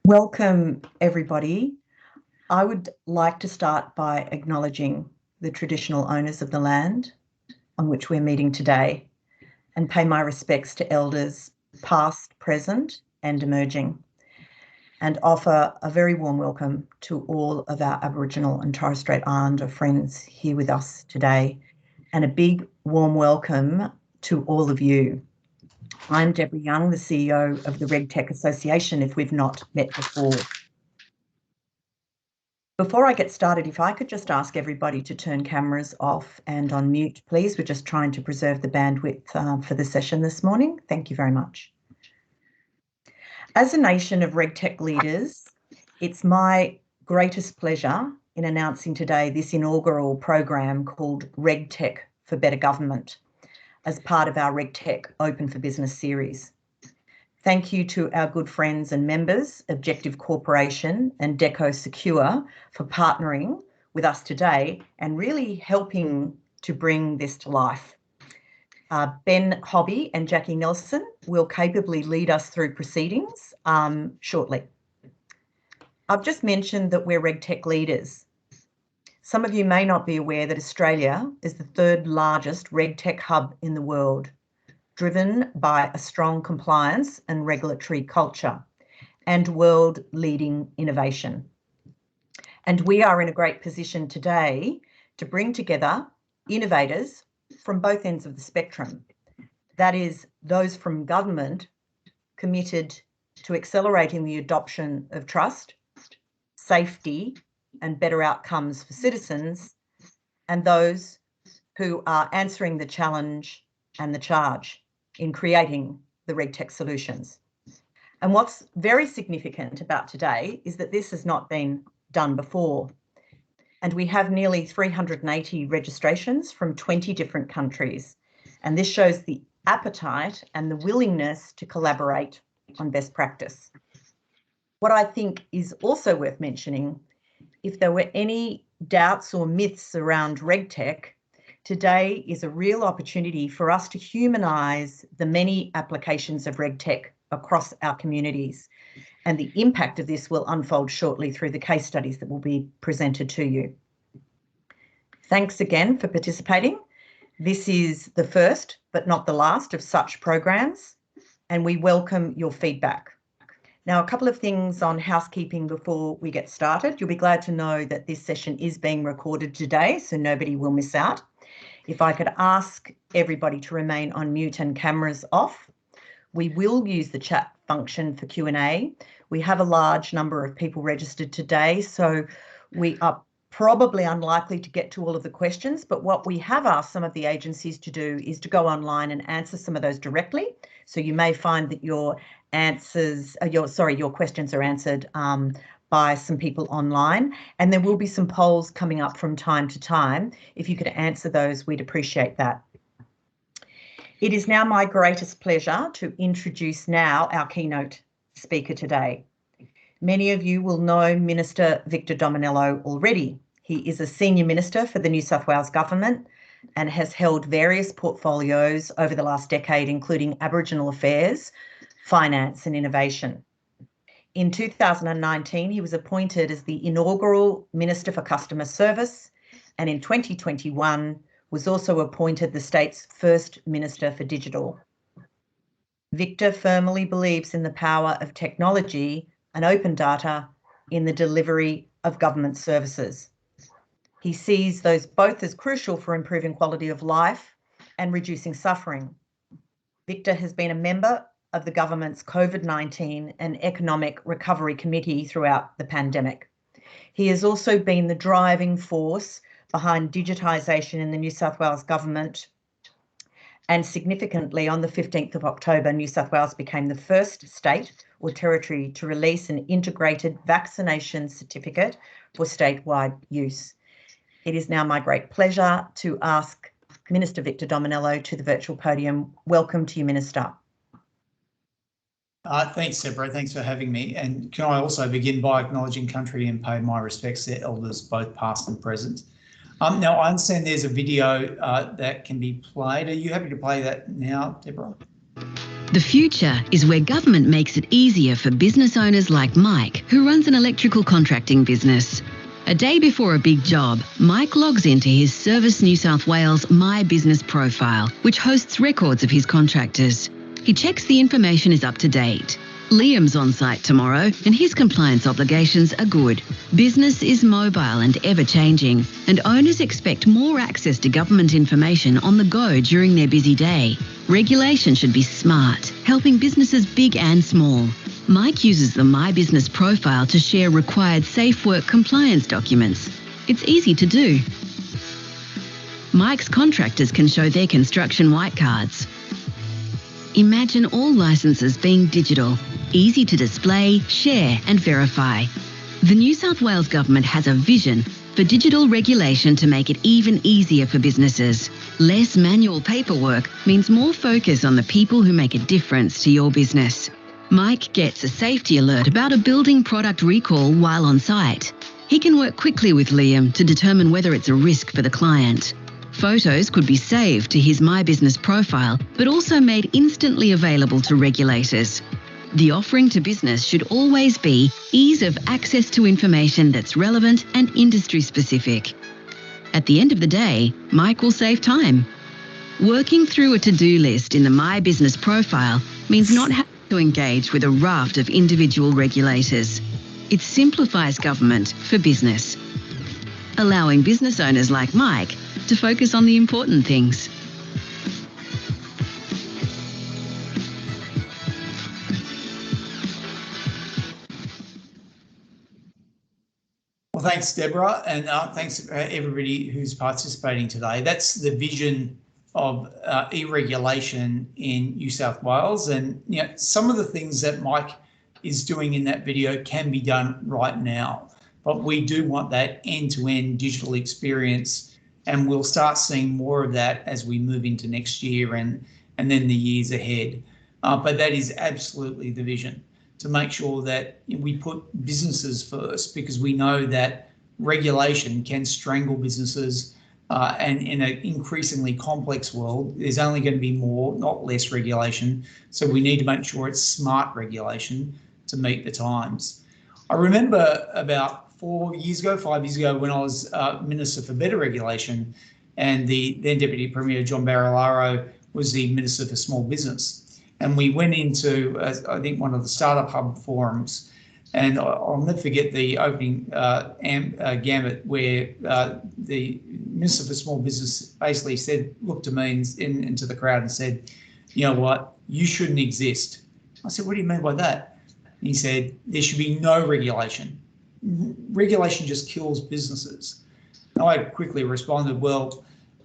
Welcome, everybody. I would like to start by acknowledging the traditional owners of the land on which we're meeting today and pay my respects to elders past, present and emerging, and offer a very warm welcome to all of our Aboriginal and Torres Strait Islander friends here with us today, and a big warm welcome to all of you. I'm Deborah Young, the CEO of the RegTech Association, if we've not met before. Before I get started, if I could just ask everybody to turn cameras off and on mute, please. We're just trying to preserve the bandwidth for the session this morning. Thank you very much. As a nation of RegTech leaders, it's my greatest pleasure in announcing today this inaugural program called RegTech for Better Government as part of our RegTechOpen4Business series. Thank you to our good friends and members, Objective Corporation and Deco Secure, for partnering with us today and really helping to bring this to life. Ben Hobby and Jackie Nelson will capably lead us through proceedings shortly. I've just mentioned that we're RegTech leaders. Some of you may not be aware that Australia is the third largest RegTech hub in the world, driven by a strong compliance and regulatory culture and world-leading innovation. And we are in a great position today to bring together innovators from both ends of the spectrum. That is, those from government committed to accelerating the adoption of trust, safety, and better outcomes for citizens, and those who are answering the challenge and the charge in creating the RegTech solutions. And what's very significant about today is that this has not been done before. And we have nearly 380 registrations from 20 different countries. And this shows the appetite and the willingness to collaborate on best practice. What I think is also worth mentioning, if there were any doubts or myths around RegTech, today is a real opportunity for us to humanise the many applications of RegTech across our communities. And the impact of this will unfold shortly through the case studies that will be presented to you. Thanks again for participating. This is the first, but not the last, of such programs, and we welcome your feedback. Now, a couple of things on housekeeping before we get started. You'll be glad to know that this session is being recorded today, so nobody will miss out. If I could ask everybody to remain on mute and cameras off. We will use the chat function for Q&A. We have a large number of people registered today, so we are probably unlikely to get to all of the questions, but what we have asked some of the agencies to do is to go online and answer some of those directly. So you may find that your questions are answered by some people online, and there will be some polls coming up from time to time. If you could answer those, we'd appreciate that. It is now my greatest pleasure to introduce now our keynote speaker today. Many of you will know Minister Victor Dominello already. He is a senior minister for the New South Wales government and has held various portfolios over the last decade, including Aboriginal Affairs, Finance and Innovation. In 2019, he was appointed as the inaugural Minister for Customer Service, and in 2021 was also appointed the state's first Minister for Digital. Victor firmly believes in the power of technology and open data in the delivery of government services. He sees those both as crucial for improving quality of life and reducing suffering. Victor has been a member of the government's COVID-19 and Economic Recovery Committee throughout the pandemic. He has also been the driving force behind digitisation in the New South Wales government, and significantly on the 15th of October, New South Wales became the first state or territory to release an integrated vaccination certificate for statewide use. It is now my great pleasure to ask Minister Victor Dominello to the virtual podium. Welcome to you, Minister. Thanks, Deborah. Thanks for having me. And can I also begin by acknowledging country and pay my respects to elders, both past and present. Now, I understand there's a video that can be played. Are you happy to play that now, Deborah? The future is where government makes it easier for business owners like Mike, who runs an electrical contracting business. A day before a big job, Mike logs into his Service New South Wales My Business profile, which hosts records of his contractors. He checks the information is up to date. Liam's on site tomorrow and his compliance obligations are good. Business is mobile and ever-changing, and owners expect more access to government information on the go during their busy day. Regulation should be smart, helping businesses big and small. Mike uses the My Business profile to share required safe work compliance documents. It's easy to do. Mike's contractors can show their construction white cards. Imagine all licences being digital, easy to display, share and verify. The New South Wales Government has a vision for digital regulation to make it even easier for businesses. Less manual paperwork means more focus on the people who make a difference to your business. Mike gets a safety alert about a building product recall while on site. He can work quickly with Liam to determine whether it's a risk for the client. Photos could be saved to his My Business profile, but also made instantly available to regulators. The offering to business should always be ease of access to information that's relevant and industry specific. At the end of the day, Mike will save time. Working through a to-do list in the My Business profile means not having to engage with a raft of individual regulators. It simplifies government for business, allowing business owners like Mike to focus on the important things. Well, thanks, Deborah, and thanks to everybody who's participating today. That's the vision of e-regulation in New South Wales, and some of the things that Mike is doing in that video can be done right now, but we do want that end-to-end digital experience, and we'll start seeing more of that as we move into next year and then the years ahead. But that is absolutely the vision, to make sure that we put businesses first, because we know that regulation can strangle businesses, and in an increasingly complex world, there's only going to be more, not less regulation. So we need to make sure it's smart regulation to meet the times. I remember about 5 years ago, when I was Minister for Better Regulation, and the then Deputy Premier John Barilaro was the Minister for Small Business. And we went into, I think, one of the Startup Hub forums, and I'll never forget the opening gambit where the Minister for Small Business basically said, looked to me into the crowd and said, you know what, you shouldn't exist. I said, what do you mean by that? And he said, there should be no regulation. Regulation just kills businesses. And I quickly responded, well,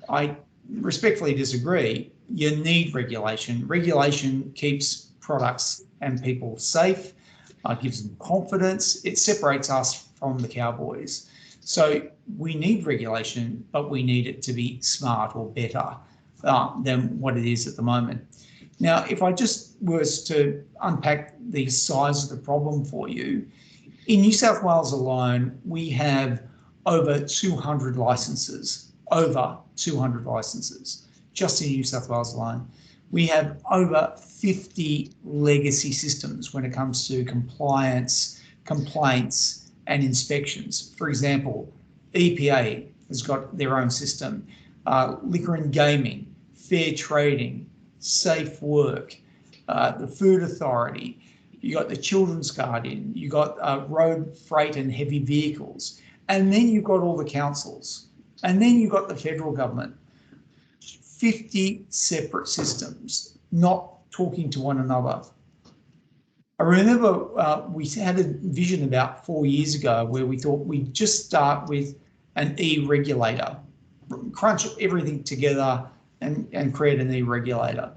I respectfully disagree. You need regulation. Regulation keeps products and people safe, gives them confidence. It separates us from the cowboys. So we need regulation, but we need it to be smart or better than what it is at the moment. Now, if I just was to unpack the size of the problem for you, in New South Wales alone, we have over 200 licences, just in New South Wales alone. We have over 50 legacy systems when it comes to compliance, complaints and inspections. For example, EPA has got their own system, liquor and gaming, fair trading, safe work, the Food Authority, you got the Children's Guardian, you got road freight and heavy vehicles, and then you've got all the councils, and then you've got the federal government. 50 separate systems, not talking to one another. I remember we had a vision about 4 years ago where we thought we'd just start with an e-regulator, crunch everything together and create an e-regulator.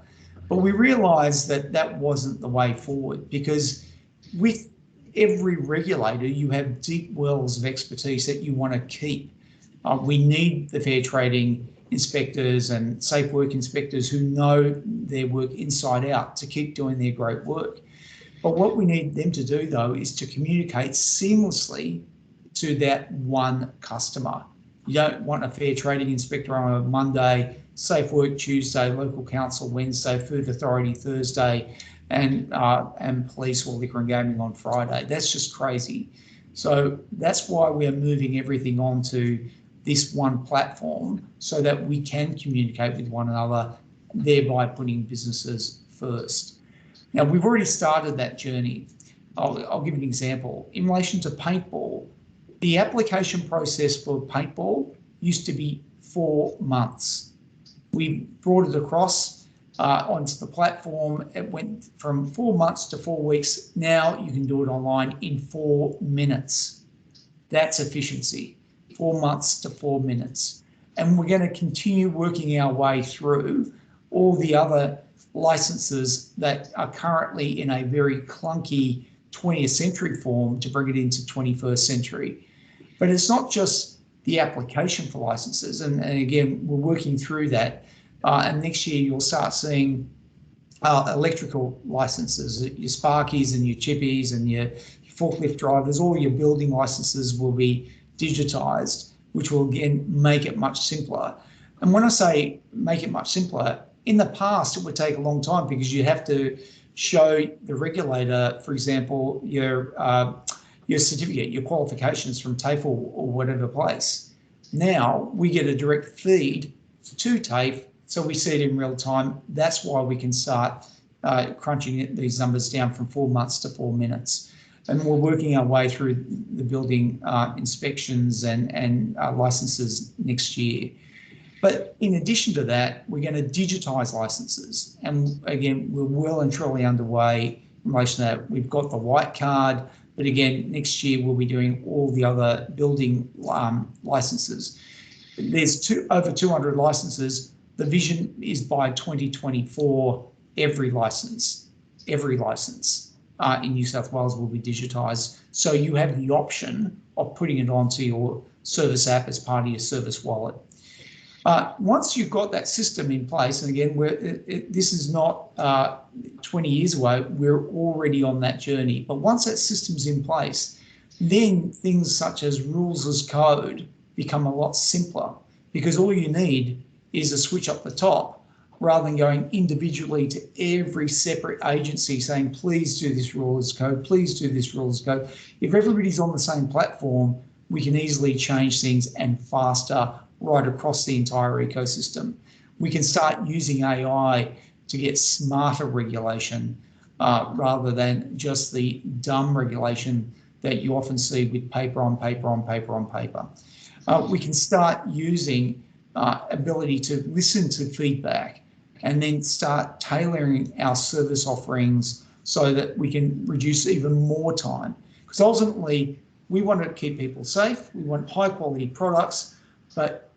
But we realised that that wasn't the way forward, because with every regulator, you have deep wells of expertise that you want to keep. We need the fair trading inspectors and safe work inspectors who know their work inside out to keep doing their great work. But what we need them to do, though, is to communicate seamlessly to that one customer. You don't want a fair trading inspector on a Monday Safe Work Tuesday, Local Council Wednesday, Food Authority Thursday, and Police or Liquor and Gaming on Friday. That's just crazy. So that's why we're moving everything onto this one platform so that we can communicate with one another, thereby putting businesses first. Now, we've already started that journey. I'll give you an example. In relation to paintball, the application process for paintball used to be 4 months. We brought it across onto the platform. It went from 4 months to 4 weeks. Now you can do it online in 4 minutes. That's efficiency, 4 months to 4 minutes. And we're going to continue working our way through all the other licenses that are currently in a very clunky 20th century form to bring it into 21st century. But it's not just the application for licenses. And again, we're working through that. And next year you'll start seeing electrical licenses, your Sparkies and your Chippies and your forklift drivers, all your building licenses will be digitised, which will again make it much simpler. And when I say make it much simpler, in the past it would take a long time because you have to show the regulator, for example, your certificate, your qualifications from TAFE or whatever place. Now we get a direct feed to TAFE, so we see it in real time. That's why we can start crunching these numbers down from 4 months to 4 minutes. And we're working our way through the building inspections and licenses next year. But in addition to that, we're going to digitise licenses. And again, we're well and truly underway in relation to that. We've got the white card, but again, next year we'll be doing all the other building licenses. There's over 200 licenses. The vision is by 2024, every license in New South Wales will be digitised. So you have the option of putting it onto your service app as part of your service wallet. Once you've got that system in place, and again, this is not 20 years away, we're already on that journey. But once that system's in place, then things such as rules as code become a lot simpler because all you need is a switch up the top rather than going individually to every separate agency saying, please do this rule as code, please do this rule as code. If everybody's on the same platform, we can easily change things and faster right across the entire ecosystem. We can start using AI to get smarter regulation rather than just the dumb regulation that you often see with paper on paper on paper on paper. We can start using ability to listen to feedback and then start tailoring our service offerings so that we can reduce even more time. Because ultimately, we want to keep people safe, we want high quality products, but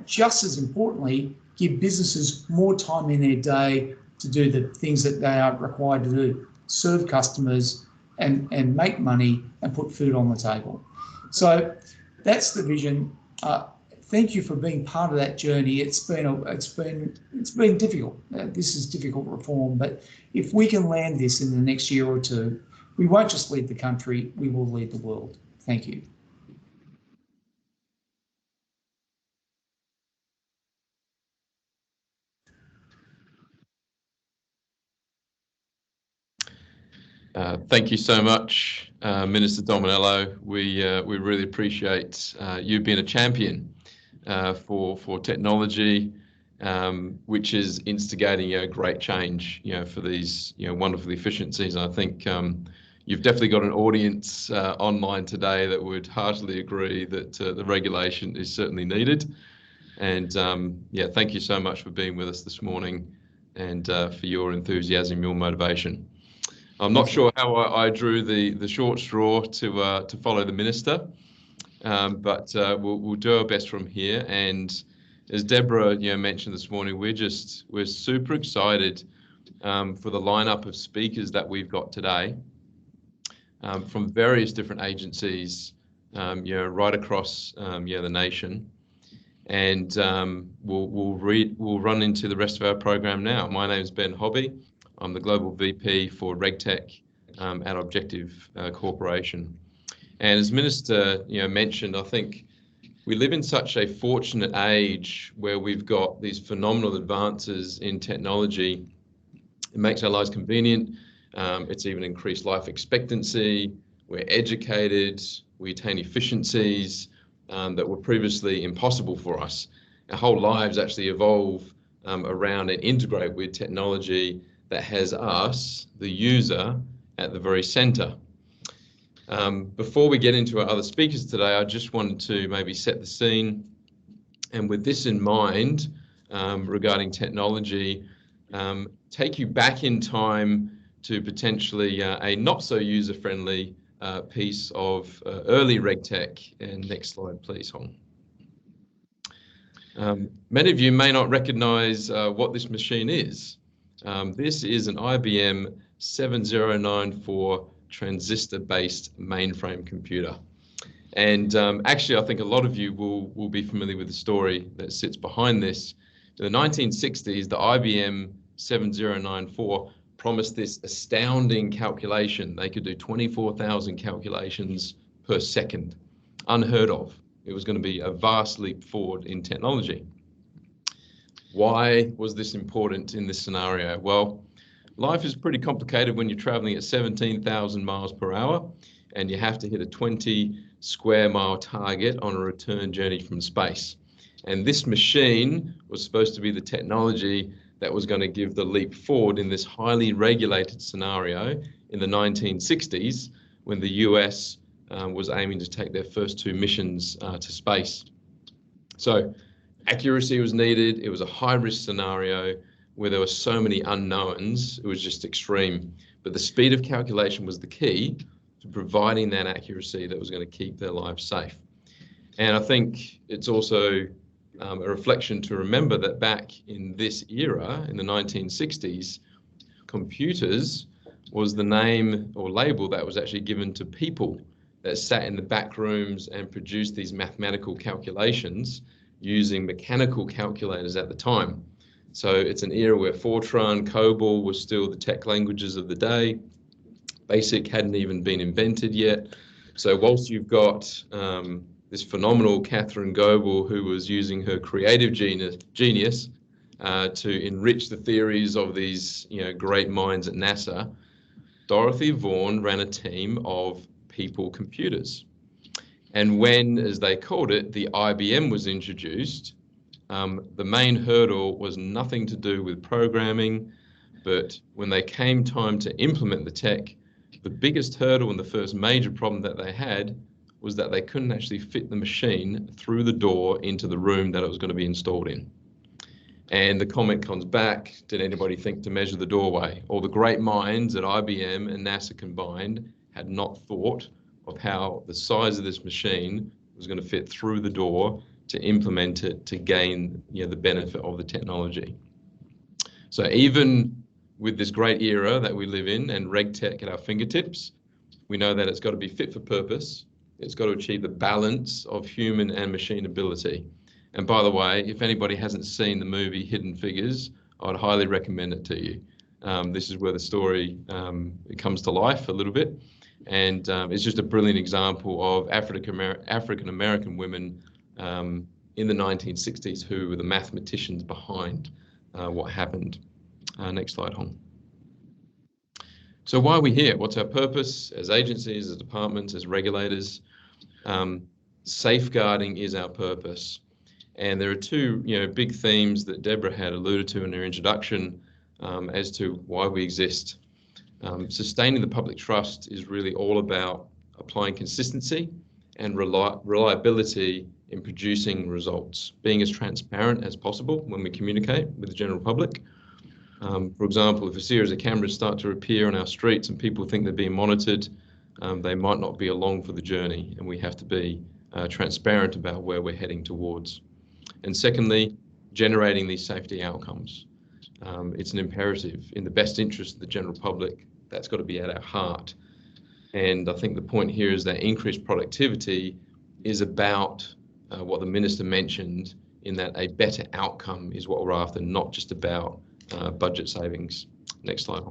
just as importantly, give businesses more time in their day to do the things that they are required to do, serve customers and make money and put food on the table. So that's the vision. Thank you for being part of that journey. It's been difficult. This is difficult reform, but if we can land this in the next year or two, we won't just lead the country, we will lead the world. Thank you. Thank you so much, Minister Dominello. We really appreciate you being a champion for technology, which is instigating great change, for these wonderful efficiencies. I think you've definitely got an audience online today that would heartily agree that the regulation is certainly needed. And yeah, thank you so much for being with us this morning and for your enthusiasm, your motivation. I'm not sure how I drew the short straw to follow the minister, but we'll do our best from here. And as Deborah mentioned this morning, we're super excited for the lineup of speakers that we've got today from various different agencies, right across the nation. And we'll run into the rest of our program now. My name is Ben Hobby. I'm the Global VP for RegTech at Objective Corporation. And as Minister mentioned, I think We live in such a fortunate age where we've got these phenomenal advances in technology. It makes our lives convenient. It's even increased life expectancy. We're educated. We attain efficiencies that were previously impossible for us. Our whole lives actually evolve around and integrate with technology that has us, the user, at the very center. Before we get into our other speakers today, I just wanted to maybe set the scene. And with this in mind, regarding technology, take you back in time to potentially a not so user-friendly piece of early RegTech. And next slide, please, Hong. Many of you may not recognize what this machine is. This is an IBM 7094 transistor-based mainframe computer. And actually, I think a lot of you will be familiar with the story that sits behind this. In the 1960s, the IBM 7094 promised this astounding calculation. They could do 24,000 calculations per second. Unheard of. It was going to be a vast leap forward in technology. Why was this important in this scenario? Well, life is pretty complicated when you're traveling at 17,000 miles per hour and you have to hit a 20 square mile target on a return journey from space. And this machine was supposed to be the technology that was going to give the leap forward in this highly regulated scenario in the 1960s when the US was aiming to take their first 2 missions to space. So accuracy was needed. It was a high-risk scenario where there were so many unknowns. It was just extreme. But the speed of calculation was the key to providing that accuracy that was going to keep their lives safe. And I think it's also a reflection to remember that back in this era, in the 1960s, computers was the name or label that was actually given to people that sat in the back rooms and produced these mathematical calculations using mechanical calculators at the time. So it's an era where Fortran, COBOL was still the tech languages of the day. BASIC hadn't even been invented yet. So whilst you've got this phenomenal Catherine Goebel, who was using her creative genius to enrich the theories of these great minds at NASA, Dorothy Vaughan ran a team of people computers. And when, as they called it, the IBM was introduced, the main hurdle was nothing to do with programming, but when they came time to implement the tech, the biggest hurdle and the first major problem that they had was that they couldn't actually fit the machine through the door into the room that it was going to be installed in. And the comment comes back, did anybody think to measure the doorway? All the great minds at IBM and NASA combined had not thought of how the size of this machine was going to fit through the door to implement it to gain the benefit of the technology. So even with this great era that we live in and RegTech at our fingertips, we know that it's got to be fit for purpose. It's got to achieve the balance of human and machine ability. And by the way, if anybody hasn't seen the movie Hidden Figures, I'd highly recommend it to you. This is where the story it comes to life a little bit. And it's just a brilliant example of African-American women in the 1960s who were the mathematicians behind what happened. Next slide, Hong. So why are we here? What's our purpose as agencies, as departments, as regulators? Safeguarding is our purpose. And there are 2 big themes that Deborah had alluded to in her introduction as to why we exist. Sustaining the public trust is really all about applying consistency and reliability in producing results, being as transparent as possible when we communicate with the general public. For example, if a series of cameras start to appear on our streets and people think they're being monitored, they might not be along for the journey, and we have to be transparent about where we're heading towards. And secondly, generating these safety outcomes. It's an imperative in the best interest of the general public. That's got to be at our heart. And I think the point here is that increased productivity is about what the Minister mentioned, in that a better outcome is what we're after, not just about budget savings. Next slide.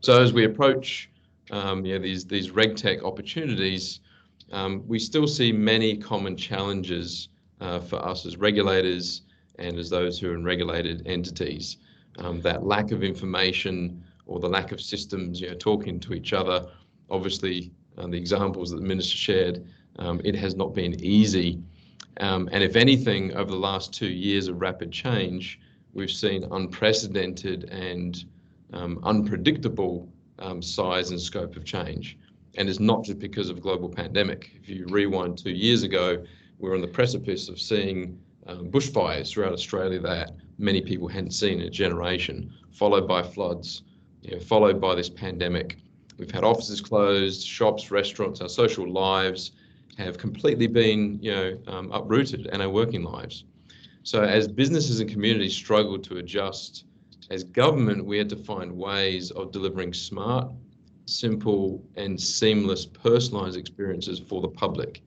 So as we approach these RegTech opportunities, we still see many common challenges for us as regulators and as those who are in regulated entities. That lack of information or the lack of systems, talking to each other. Obviously, the examples that the Minister shared, it has not been easy. And if anything, over the last 2 years of rapid change, we've seen unprecedented and unpredictable size and scope of change. And it's not just because of global pandemic. If you rewind 2 years ago, we were on the precipice of seeing bushfires throughout Australia that many people hadn't seen in a generation, followed by floods, followed by this pandemic. We've had offices closed, shops, restaurants, our social lives have completely been, uprooted, and our working lives. So as businesses and communities struggled to adjust, as government, we had to find ways of delivering smart, simple, and seamless personalized experiences for the public.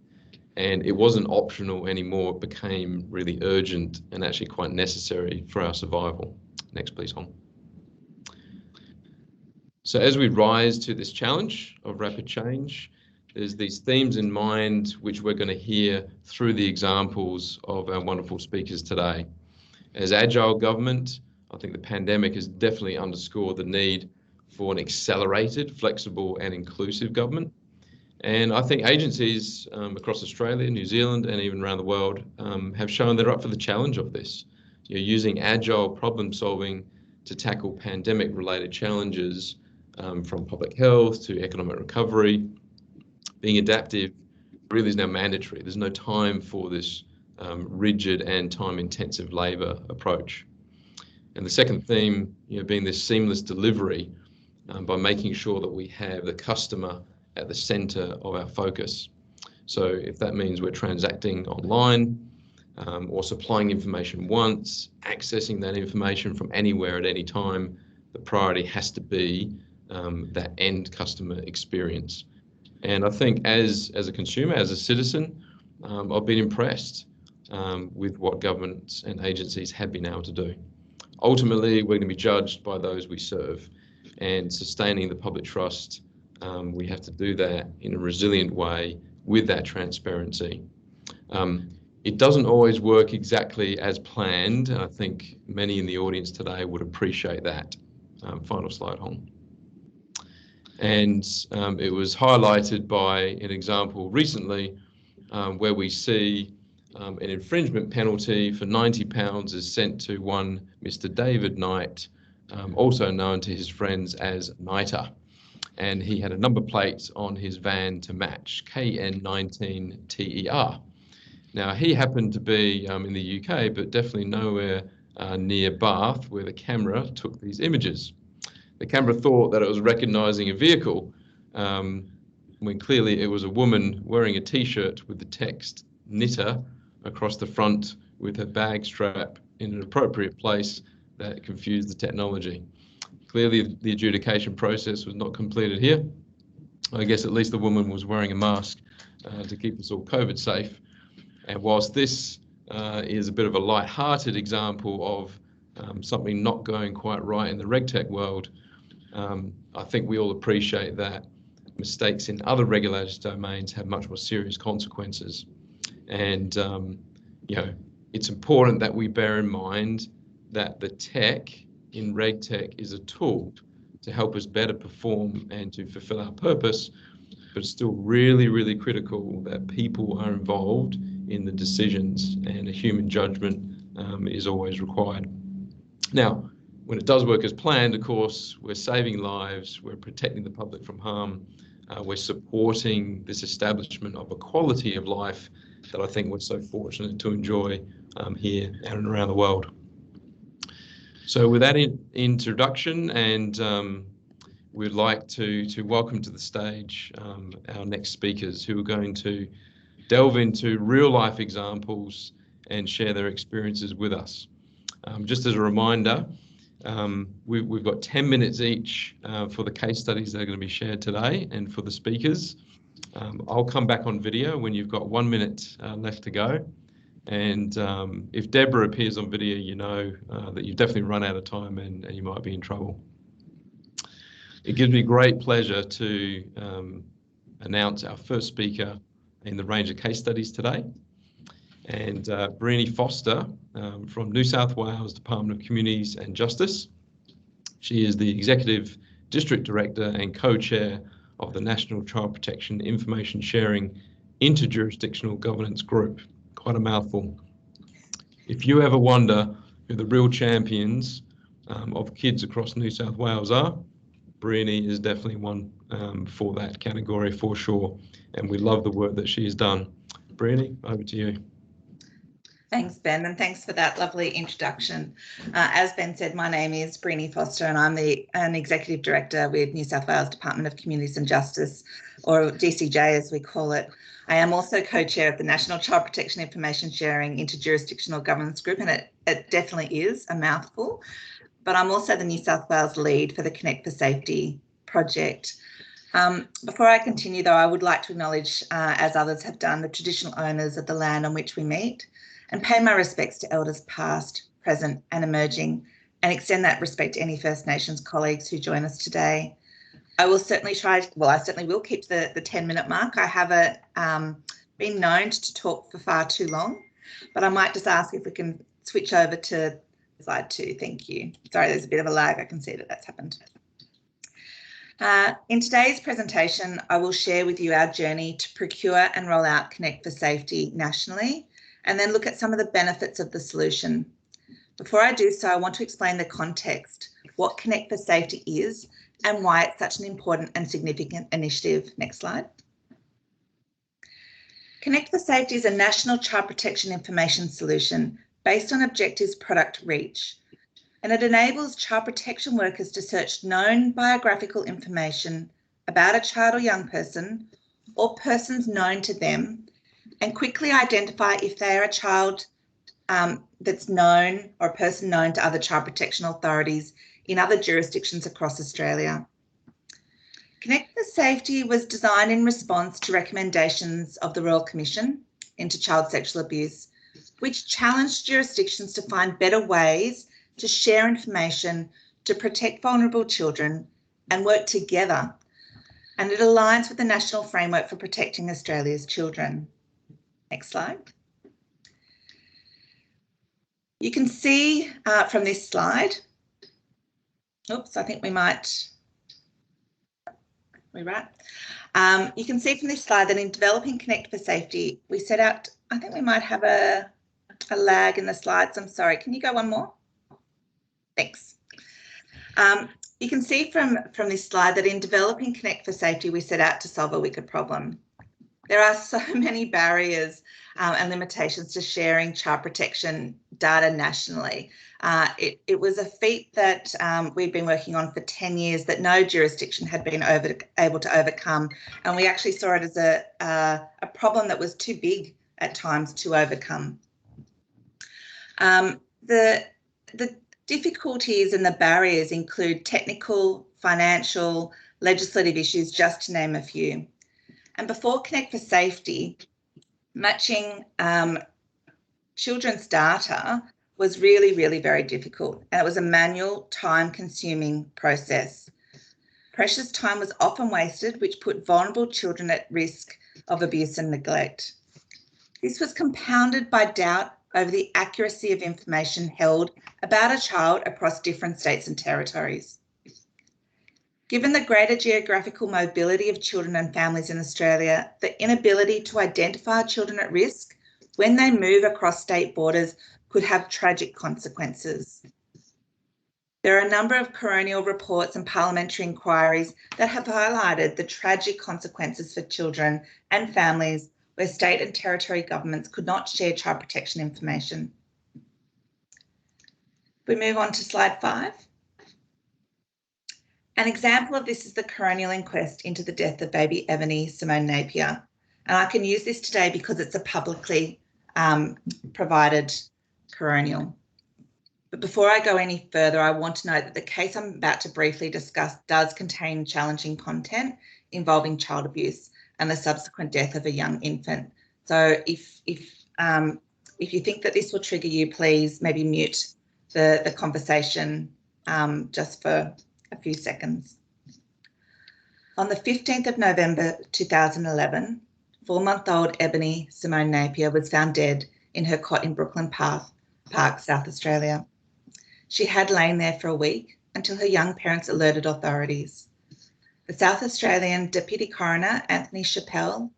And it wasn't optional anymore. It became really urgent and actually quite necessary for our survival. Next, please, Hong. So as we rise to this challenge of rapid change, there's these themes in mind which we're going to hear through the examples of our wonderful speakers today. As agile government, I think the pandemic has definitely underscored the need for an accelerated, flexible, and inclusive government. And I think agencies across Australia, New Zealand, and even around the world have shown they're up for the challenge of this. Using agile problem solving to tackle pandemic-related challenges from public health to economic recovery. Being adaptive really is now mandatory. There's no time for this rigid and time-intensive labour approach. And the second theme, being this seamless delivery by making sure that we have the customer at the centre of our focus. So if that means we're transacting online or supplying information once, accessing that information from anywhere at any time, the priority has to be that end customer experience. And I think as a consumer, as a citizen, I've been impressed with what governments and agencies have been able to do. Ultimately, we're going to be judged by those we serve, and sustaining the public trust, we have to do that in a resilient way with that transparency. It doesn't always work exactly as planned, and I think many in the audience today would appreciate that. Final slide, Hong. And it was highlighted by an example recently where we see an infringement penalty for £90 is sent to one Mr. David Knight, also known to his friends as Knighter. And he had a number plate on his van to match, KN19TER. Now, he happened to be in the UK, but definitely nowhere near Bath, where the camera took these images. The camera thought that it was recognising a vehicle, when clearly it was a woman wearing a T-shirt with the text "Knitter" across the front with her bag strap in an appropriate place that confused the technology. Clearly, the adjudication process was not completed here. I guess at least the woman was wearing a mask to keep us all COVID safe. And whilst this is a bit of a light-hearted example of something not going quite right in the RegTech world, I think we all appreciate that mistakes in other regulated domains have much more serious consequences. And, it's important that we bear in mind that the tech in RegTech is a tool to help us better perform and to fulfill our purpose, but it's still really, really critical that people are involved in the decisions, and a human judgment is always required. Now, when it does work as planned, of course, we're saving lives, we're protecting the public from harm, we're supporting this establishment of a quality of life that I think we're so fortunate to enjoy here and around the world. So with that introduction, and we'd like to welcome to the stage our next speakers, who are going to delve into real life examples and share their experiences with us. Just as a reminder, we've got 10 minutes each for the case studies that are going to be shared today and for the speakers. I'll come back on video when you've got 1 minute left to go. And if Deborah appears on video, you know that you've definitely run out of time and you might be in trouble. It gives me great pleasure to announce our first speaker, in the range of case studies today. And Brini Foster from New South Wales Department of Communities and Justice. She is the Executive District Director and Co-Chair of the National Child Protection Information Sharing Interjurisdictional Governance Group. Quite a mouthful. If you ever wonder who the real champions of kids across New South Wales are, Brini is definitely one for that category for sure. And we love the work that she has done. Brini, over to you. Thanks, Ben, and thanks for that lovely introduction. As Ben said, my name is Brini Foster and I'm an Executive Director with New South Wales Department of Communities and Justice, or DCJ as we call it. I am also co-chair of the National Child Protection Information Sharing Interjurisdictional Governance Group, and it definitely is a mouthful, but I'm also the New South Wales lead for the Connect for Safety project. Before I continue though, I would like to acknowledge, as others have done, the traditional owners of the land on which we meet, and pay my respects to elders past, present and emerging, and extend that respect to any First Nations colleagues who join us today. I will certainly I certainly will keep the 10-minute mark. I haven't been known to talk for far too long, but I might just ask if we can switch over to slide 2. Thank you. Sorry, there's a bit of a lag. I can see that that's happened. In today's presentation, I will share with you our journey to procure and roll out Connect for Safety nationally, and then look at some of the benefits of the solution. Before I do so, I want to explain the context, what Connect for Safety is and why it's such an important and significant initiative. Next slide. Connect for Safety is a national child protection information solution based on Objectives Product Reach, and it enables child protection workers to search known biographical information about a child or young person or persons known to them and quickly identify if they are a child that's known or a person known to other child protection authorities in other jurisdictions across Australia. Connect for Safety was designed in response to recommendations of the Royal Commission into Child Sexual Abuse, which challenged jurisdictions to find better ways to share information to protect vulnerable children and work together. And it aligns with the National Framework for Protecting Australia's Children. Next slide. You can see from this slide, oops, I think we might, we're right. You can see from this slide that in developing Connect for Safety, we set out, I think we might have a lag in the slides. I'm sorry, can you go one more? Thanks. You can see from this slide that in developing Connect for Safety, we set out to solve a wicked problem. There are so many barriers and limitations to sharing child protection data nationally. It was a feat that we've been working on for 10 years that no jurisdiction had been able to overcome. And we actually saw it as a problem that was too big at times to overcome. The difficulties and the barriers include technical, financial, legislative issues, just to name a few. And before Connect for Safety, matching children's data was really very difficult, and it was a manual, time-consuming process. Precious time was often wasted, which put vulnerable children at risk of abuse and neglect. This was compounded by doubt over the accuracy of information held about a child across different states and territories. Given the greater geographical mobility of children and families in Australia, the inability to identify children at risk when they move across state borders could have tragic consequences. There are a number of coronial reports and parliamentary inquiries that have highlighted the tragic consequences for children and families where state and territory governments could not share child protection information. We move on to slide 5. An example of this is the coronial inquest into the death of baby Ebony Simone Napier. And I can use this today because it's a publicly provided coronial. But before I go any further, I want to note that the case I'm about to briefly discuss does contain challenging content involving child abuse and the subsequent death of a young infant. So if you think that this will trigger you, please maybe mute the conversation just for a few seconds. On the 15th of November 2011, 4-month-old Ebony Simone Napier was found dead in her cot in Brooklyn Park, South Australia. She had lain there for a week until her young parents alerted authorities. The South Australian Deputy Coroner, Anthony Chappell,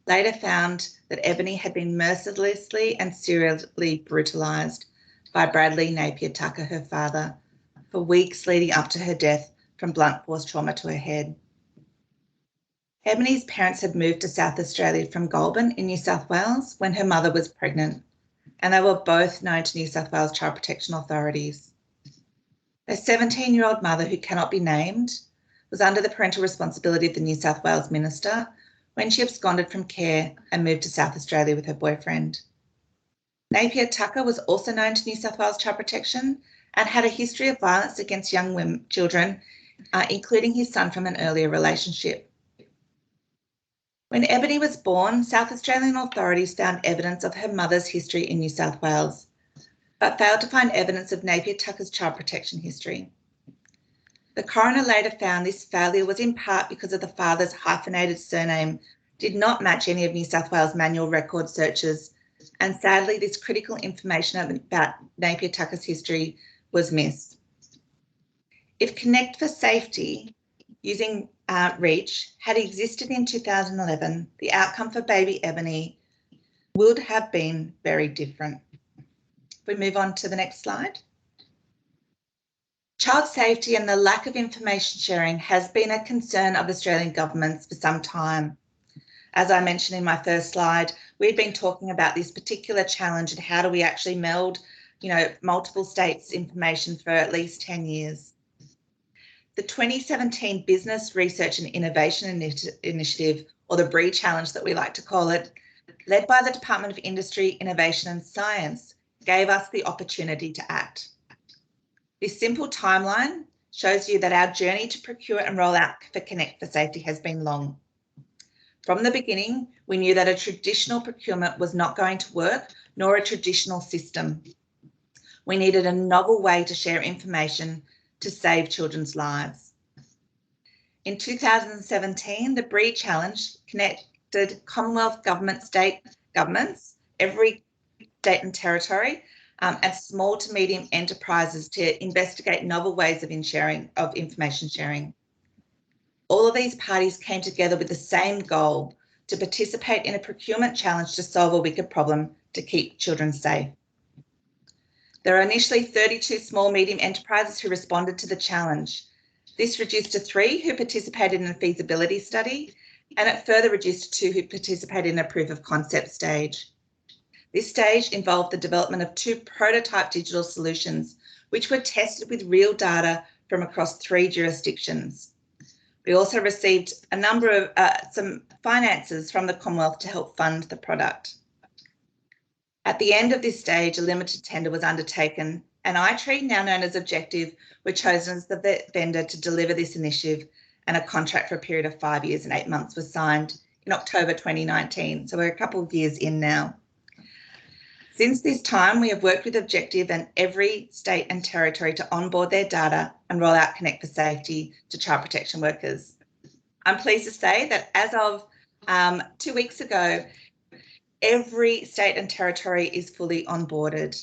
later found that Ebony had been mercilessly and serially brutalised by Bradley Napier Tucker, her father, for weeks leading up to her death from blunt force trauma to her head. Ebony's parents had moved to South Australia from Goulburn in New South Wales when her mother was pregnant, and they were both known to New South Wales Child Protection authorities. Her 17-year-old mother, who cannot be named, was under the parental responsibility of the New South Wales Minister when she absconded from care and moved to South Australia with her boyfriend. Napier Tucker was also known to New South Wales Child Protection and had a history of violence against young children, including his son from an earlier relationship. When Ebony was born, South Australian authorities found evidence of her mother's history in New South Wales, but failed to find evidence of Napier Tucker's child protection history. The coroner later found this failure was in part because of the father's hyphenated surname did not match any of New South Wales manual record searches, and sadly this critical information about Napier Tucker's history was missed. If Connect for Safety using REACH had existed in 2011, the outcome for baby Ebony would have been very different. If we move on to the next slide. Child safety and the lack of information sharing has been a concern of Australian governments for some time. As I mentioned in my first slide, we've been talking about this particular challenge and how do we actually meld, multiple states' information for at least 10 years. The 2017 Business Research and Innovation Initiative, or the BRE Challenge that we like to call it, led by the Department of Industry, Innovation and Science, gave us the opportunity to act. This simple timeline shows you that our journey to procure and roll out for Connect for Safety has been long. From the beginning, we knew that a traditional procurement was not going to work, nor a traditional system. We needed a novel way to share information to save children's lives. In 2017, the BRE Challenge connected Commonwealth government, state governments, every state and territory, and small to medium enterprises to investigate novel ways of information sharing. All of these parties came together with the same goal: to participate in a procurement challenge to solve a wicked problem to keep children safe. There are initially 32 small medium enterprises who responded to the challenge. This reduced to 3 who participated in a feasibility study, and it further reduced to 2 who participated in a proof of concept stage. This stage involved the development of 2 prototype digital solutions, which were tested with real data from across 3 jurisdictions. We also received a number of some finances from the Commonwealth to help fund the product. At the end of this stage, a limited tender was undertaken, and iTree, now known as Objective, were chosen as the vendor to deliver this initiative, and a contract for a period of 5 years and 8 months was signed in October 2019. So we're a couple of years in now. Since this time, we have worked with Objective and every state and territory to onboard their data and roll out Connect for Safety to child protection workers. I'm pleased to say that as of 2 weeks ago, every state and territory is fully onboarded.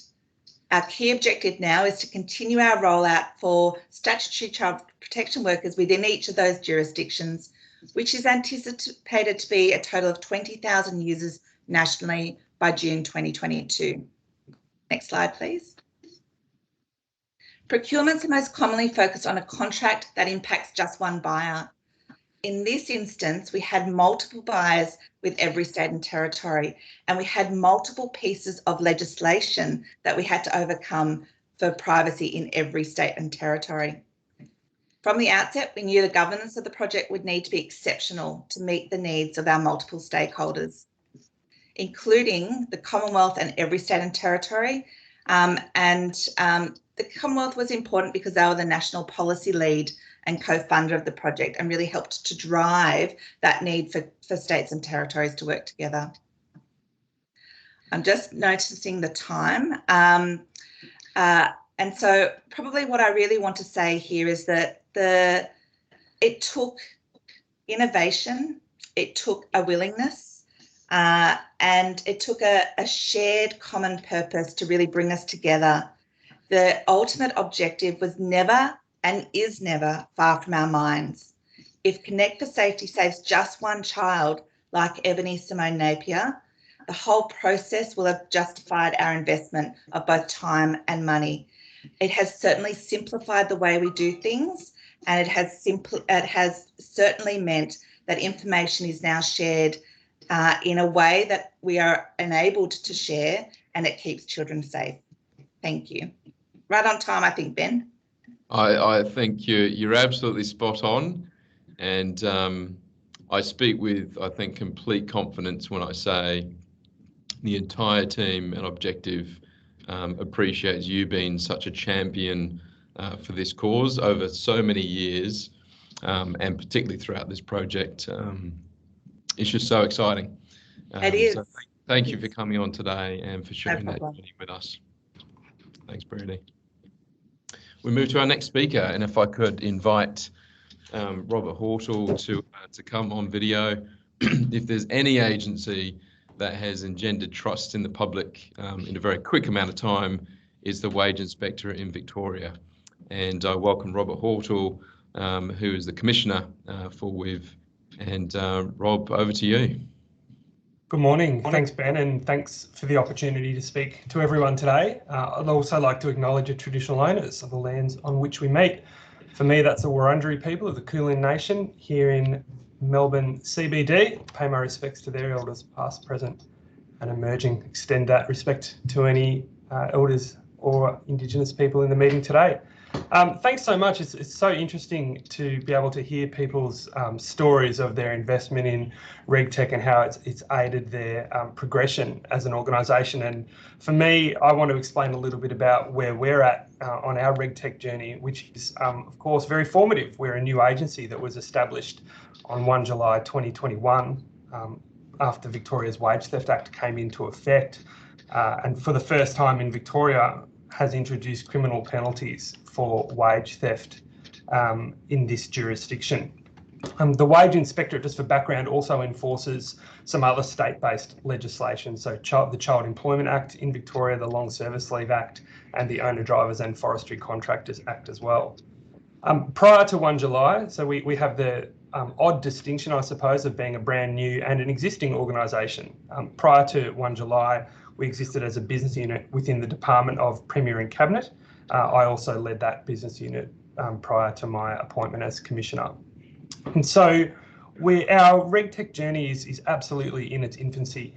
Our key objective now is to continue our rollout for statutory child protection workers within each of those jurisdictions, which is anticipated to be a total of 20,000 users nationally by June 2022. Next slide, please. Procurements are most commonly focused on a contract that impacts just one buyer. In this instance, we had multiple buyers with every state and territory, and we had multiple pieces of legislation that we had to overcome for privacy in every state and territory. From the outset, we knew the governance of the project would need to be exceptional to meet the needs of our multiple stakeholders, including the Commonwealth and every state and territory. The Commonwealth was important because they were the national policy lead and co-funder of the project and really helped to drive that need for states and territories to work together. I'm just noticing the time. And so probably what I really want to say here is that it took innovation, it took a willingness, and it took a shared common purpose to really bring us together. The ultimate objective was never and is never far from our minds. If Connect for Safety saves just one child, like Ebony Simone Napier, the whole process will have justified our investment of both time and money. It has certainly simplified the way we do things, and it has certainly meant that information is now shared in a way that we are enabled to share, and it keeps children safe. Thank you. Right on time, I think, Ben. I think you're absolutely spot on, and I speak with, I think, complete confidence when I say the entire team and Objective appreciates you being such a champion for this cause over so many years, and particularly throughout this project. It's just so exciting. It is. So thank you for coming on today and for sharing that journey with us. Thanks, Brady. We move to our next speaker, and if I could invite Robert Hortle to come on video. If there's any agency that has engendered trust in the public in a very quick amount of time, is the Wage Inspector in Victoria. And I welcome Robert Hortle, who is the Commissioner for WIV. And Rob, over to you. Good morning. Thanks, Ben, and thanks for the opportunity to speak to everyone today. I'd also like to acknowledge the traditional owners of the lands on which we meet. For me, that's the Wurundjeri people of the Kulin Nation here in Melbourne CBD. Pay my respects to their elders, past, present, and emerging. Extend that respect to any elders or Indigenous people in the meeting today. Thanks so much. It's so interesting to be able to hear people's stories of their investment in RegTech and how it's aided their progression as an organisation. And for me, I want to explain a little bit about where we're at on our RegTech journey, which is, of course, very formative. We're a new agency that was established on 1 July 2021 after Victoria's Wage Theft Act came into effect. And for the first time in Victoria, has introduced criminal penalties for wage theft in this jurisdiction. The Wage Inspectorate, just for background, also enforces some other state-based legislation, so the Child Employment Act in Victoria, the Long Service Leave Act, and the Owner Drivers and Forestry Contractors Act as well. Prior to 1 July, so we have the odd distinction, I suppose, of being a brand new and an existing organisation. Prior to 1 July, we existed as a business unit within the Department of Premier and Cabinet. I also led that business unit prior to my appointment as Commissioner. And so our RegTech journey is absolutely in its infancy,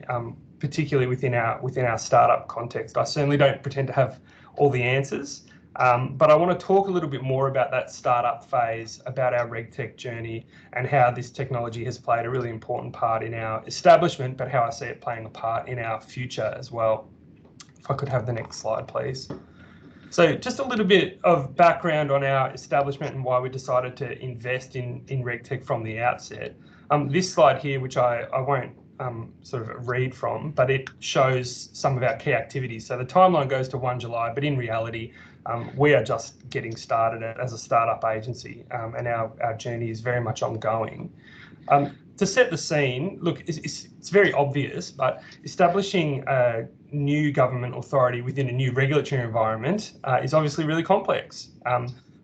particularly within our startup context. I certainly don't pretend to have all the answers, but I want to talk a little bit more about that startup phase, about our RegTech journey, and how this technology has played a really important part in our establishment, but how I see it playing a part in our future as well. If I could have the next slide, please. So just a little bit of background on our establishment and why we decided to invest in RegTech from the outset. This slide here, which I won't sort of read from, but it shows some of our key activities. So the timeline goes to 1 July, but in reality, we are just getting started as a startup agency, and our journey is very much ongoing. To set the scene, look, it's very obvious, but establishing a new government authority within a new regulatory environment is obviously really complex.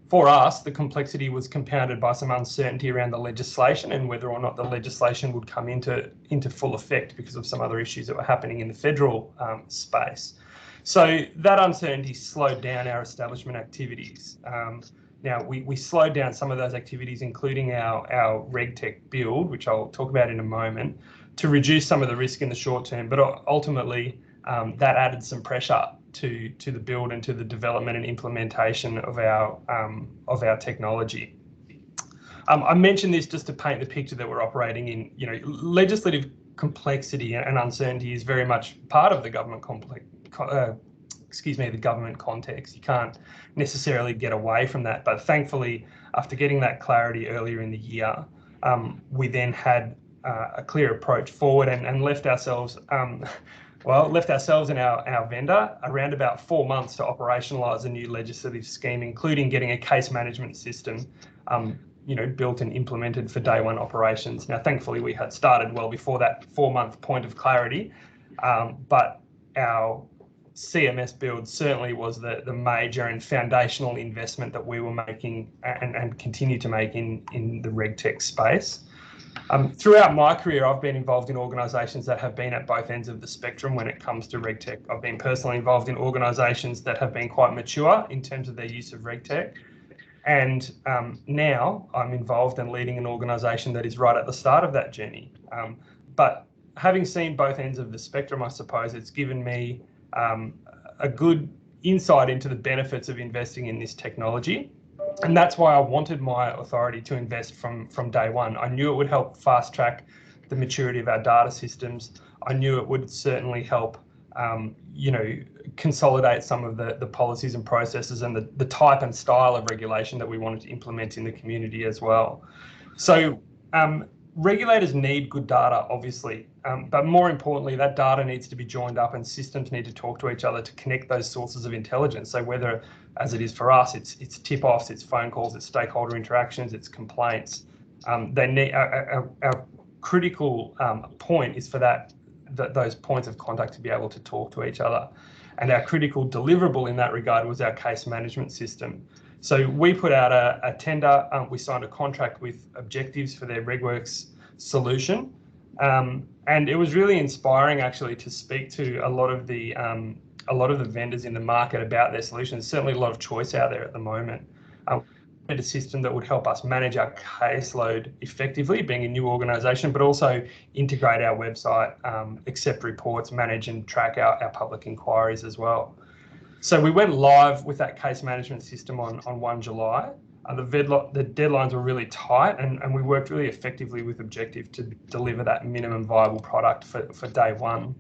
For us, the complexity was compounded by some uncertainty around the legislation and whether or not the legislation would come into full effect because of some other issues that were happening in the federal space. So that uncertainty slowed down our establishment activities. Now, we slowed down some of those activities, including our RegTech build, which I'll talk about in a moment, to reduce some of the risk in the short term, but ultimately that added some pressure to the build and to the development and implementation of our technology. I mentioned this just to paint the picture that we're operating in. You know, legislative complexity and uncertainty is very much part of the government the government context. You can't necessarily get away from that. But thankfully, after getting that clarity earlier in the year, we then had a clear approach forward and left ourselves and our vendor around about 4 months to operationalise a new legislative scheme, including getting a case management system built and implemented for day one operations. Now, thankfully, we had started well before that 4-month point of clarity, but our CMS build certainly was the major and foundational investment that we were making and continue to make in the RegTech space. Throughout my career, I've been involved in organisations that have been at both ends of the spectrum when it comes to RegTech. I've been personally involved in organisations that have been quite mature in terms of their use of RegTech. And now I'm involved in leading an organisation that is right at the start of that journey. But having seen both ends of the spectrum, I suppose it's given me a good insight into the benefits of investing in this technology. And that's why I wanted my authority to invest from day one. I knew it would help fast track the maturity of our data systems. I knew it would certainly help, consolidate some of the policies and processes and the type and style of regulation that we wanted to implement in the community as well. So regulators need good data, obviously, but more importantly, that data needs to be joined up and systems need to talk to each other to connect those sources of intelligence. So whether, as it is for us, it's tip-offs, it's phone calls, it's stakeholder interactions, it's complaints. They need our critical point is for those points of contact to be able to talk to each other. And our critical deliverable in that regard was our case management system. So we put out a tender, we signed a contract with Objectives for their RegWorks solution. And it was really inspiring actually to speak to a lot of the vendors in the market about their solutions. Certainly a lot of choice out there at the moment. A system that would help us manage our caseload effectively, being a new organisation, but also integrate our website, accept reports, manage and track our public inquiries as well. So we went live with that case management system on 1 July. The deadlines were really tight and we worked really effectively with Objective to deliver that minimum viable product for day one.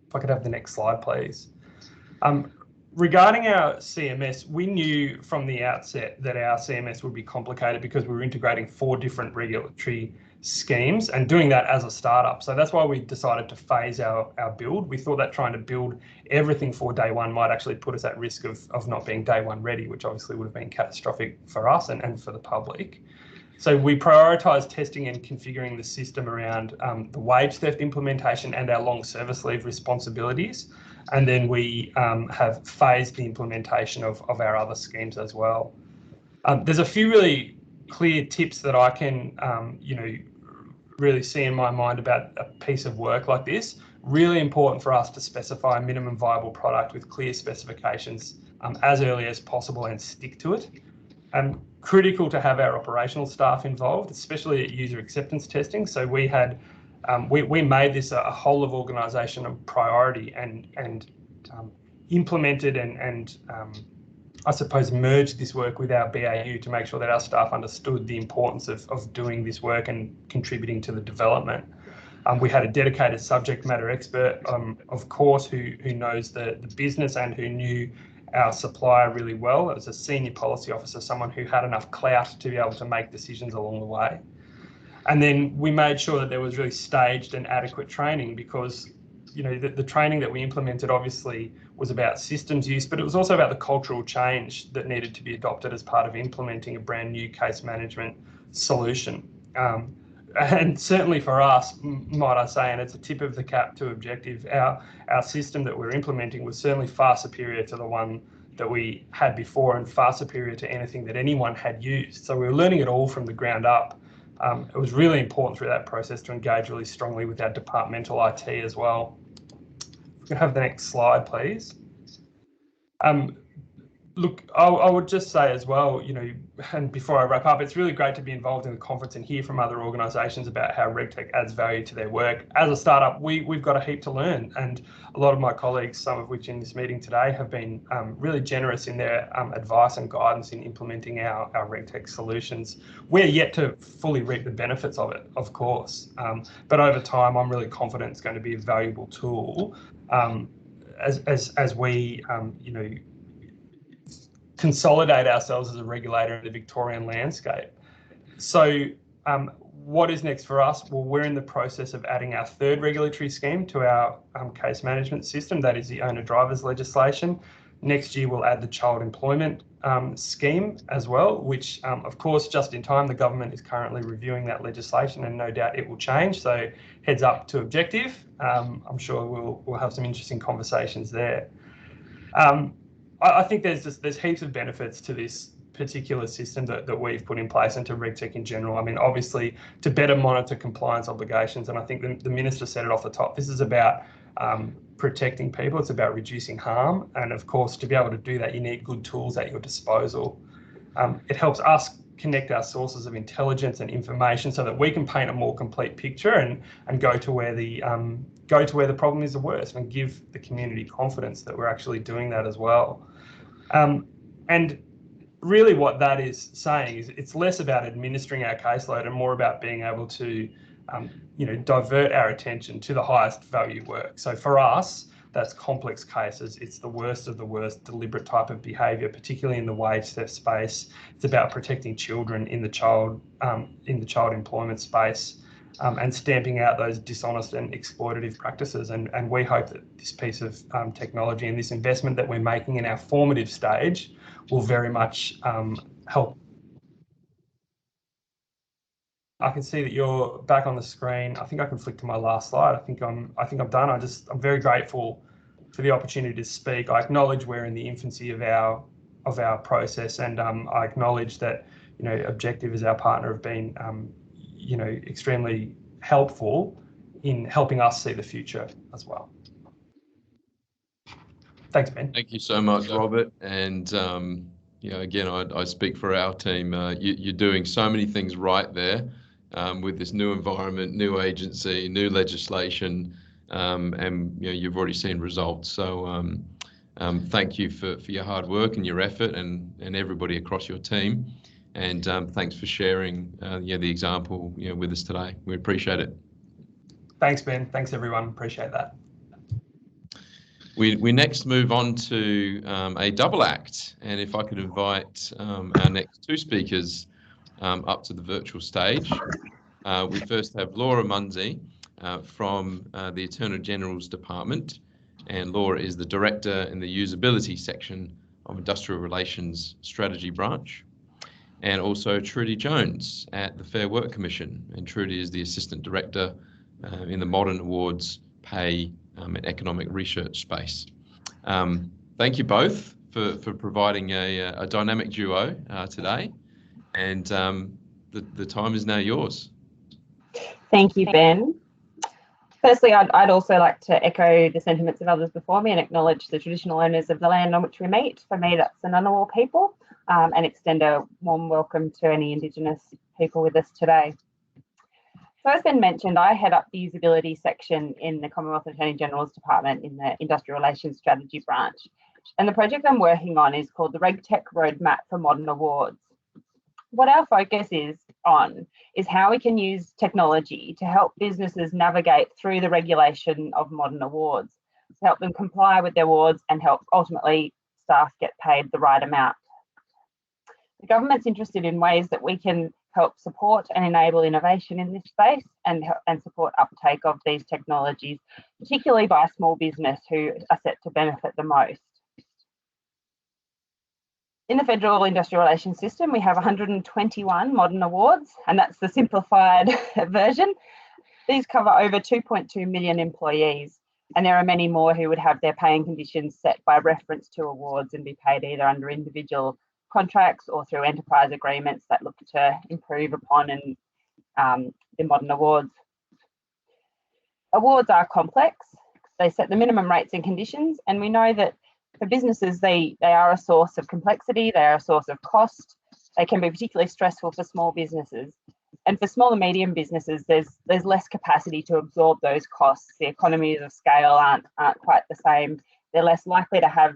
If I could have the next slide, please. Regarding our CMS, we knew from the outset that our CMS would be complicated because we were integrating 4 different regulatory schemes and doing that as a startup. So that's why we decided to phase our build. We thought that trying to build everything for day one might actually put us at risk of not being day one ready, which obviously would have been catastrophic for us and for the public. So we prioritised testing and configuring the system around the wage theft implementation and our long service leave responsibilities. And then we have phased the implementation of our other schemes as well. There's a few really clear tips that I can, really see in my mind about a piece of work like this. Really important for us to specify a minimum viable product with clear specifications as early as possible and stick to it. Critical to have our operational staff involved, especially at user acceptance testing. So we had we made this a whole of organisation a priority and implemented and I suppose merged this work with our BAU to make sure that our staff understood the importance of doing this work and contributing to the development. We had a dedicated subject matter expert, of course, who knows the business and who knew our supplier really well. It was a senior policy officer, someone who had enough clout to be able to make decisions along the way. And then we made sure that there was really staged and adequate training because, the training that we implemented obviously was about systems use, but it was also about the cultural change that needed to be adopted as part of implementing a brand new case management solution. And certainly for us, might I say, and it's a tip of the cap to Objective, our system that we're implementing was certainly far superior to the one that we had before and far superior to anything that anyone had used. So we were learning it all from the ground up. It was really important through that process to engage really strongly with our departmental IT as well. We can have the next slide, please. Look, I would just say as well, and before I wrap up, it's really great to be involved in the conference and hear from other organisations about how RegTech adds value to their work. As a startup, we've got a heap to learn, and a lot of my colleagues, some of which in this meeting today, have been really generous in their advice and guidance in implementing our RegTech solutions. We're yet to fully reap the benefits of it, of course, but over time, I'm really confident it's going to be a valuable tool as we, consolidate ourselves as a regulator in the Victorian landscape. So what is next for us? Well, we're in the process of adding our 3rd regulatory scheme to our case management system. That is the owner drivers legislation. Next year, we'll add the child employment scheme as well, which, of course, just in time, the government is currently reviewing that legislation, and no doubt it will change. So heads up to Objective. I'm sure we'll have some interesting conversations there. I think there's heaps of benefits to this particular system that we've put in place, and to RegTech in general. I mean, obviously, to better monitor compliance obligations, and I think the Minister said it off the top, this is about protecting people, it's about reducing harm, and of course, to be able to do that, you need good tools at your disposal. It helps us connect our sources of intelligence and information so that we can paint a more complete picture and go to where the problem is the worst, and give the community confidence that we're actually doing that as well. And really what that is saying is it's less about administering our caseload and more about being able to divert our attention to the highest value work. So for us, that's complex cases. It's the worst of the worst deliberate type of behaviour, particularly in the wage theft space. It's about protecting children in the child employment space, and stamping out those dishonest and exploitative practices. And we hope that this piece of technology and this investment that we're making in our formative stage will very much help. I can see that you're back on the screen. I think I can flick to my last slide. I think I'm done. I'm very grateful for the opportunity to speak. I acknowledge we're in the infancy of our process, and I acknowledge that Objective as our partner have been extremely helpful in helping us see the future as well. Thanks, Ben. Thank you so much, Robert. And again, I speak for our team. You're doing so many things right there. With this new environment, new agency, new legislation, and you've already seen results. So thank you for your hard work and your effort, and everybody across your team. And thanks for sharing the example with us today. We appreciate it. Thanks, Ben. Thanks, everyone. Appreciate that. We next move on to a double act, and if I could invite our next two speakers up to the virtual stage. We first have Laura Munsey from the Attorney General's Department, and Laura is the Director in the Usability section of Industrial Relations Strategy Branch, and also Trudy Jones at the Fair Work Commission, and Trudy is the Assistant Director in the Modern Awards Pay and Economic Research space. Thank you both for providing a dynamic duo today. And the time is now yours. Thank you, Ben. Firstly, I'd also like to echo the sentiments of others before me and acknowledge the traditional owners of the land on which we meet. For me, that's the Ngunnawal people, and extend a warm welcome to any Indigenous people with us today. So as Ben mentioned, I head up the usability section in the Commonwealth Attorney General's Department in the Industrial Relations Strategy Branch. And the project I'm working on is called the RegTech Roadmap for Modern Awards. What our focus is on is how we can use technology to help businesses navigate through the regulation of modern awards, to help them comply with their awards and help ultimately staff get paid the right amount. The government's interested in ways that we can help support and enable innovation in this space and support uptake of these technologies, particularly by small business who are set to benefit the most. In the Federal Industrial Relations System, we have 121 modern awards, and that's the simplified version. These cover over 2.2 million employees, and there are many more who would have their paying conditions set by reference to awards and be paid either under individual contracts or through enterprise agreements that look to improve upon the modern awards. Awards are complex. They set the minimum rates and conditions, and we know that for businesses, they are a source of complexity, they are a source of cost. They can be particularly stressful for small businesses. And for small and medium businesses, there's less capacity to absorb those costs. The economies of scale aren't quite the same. They're less likely to have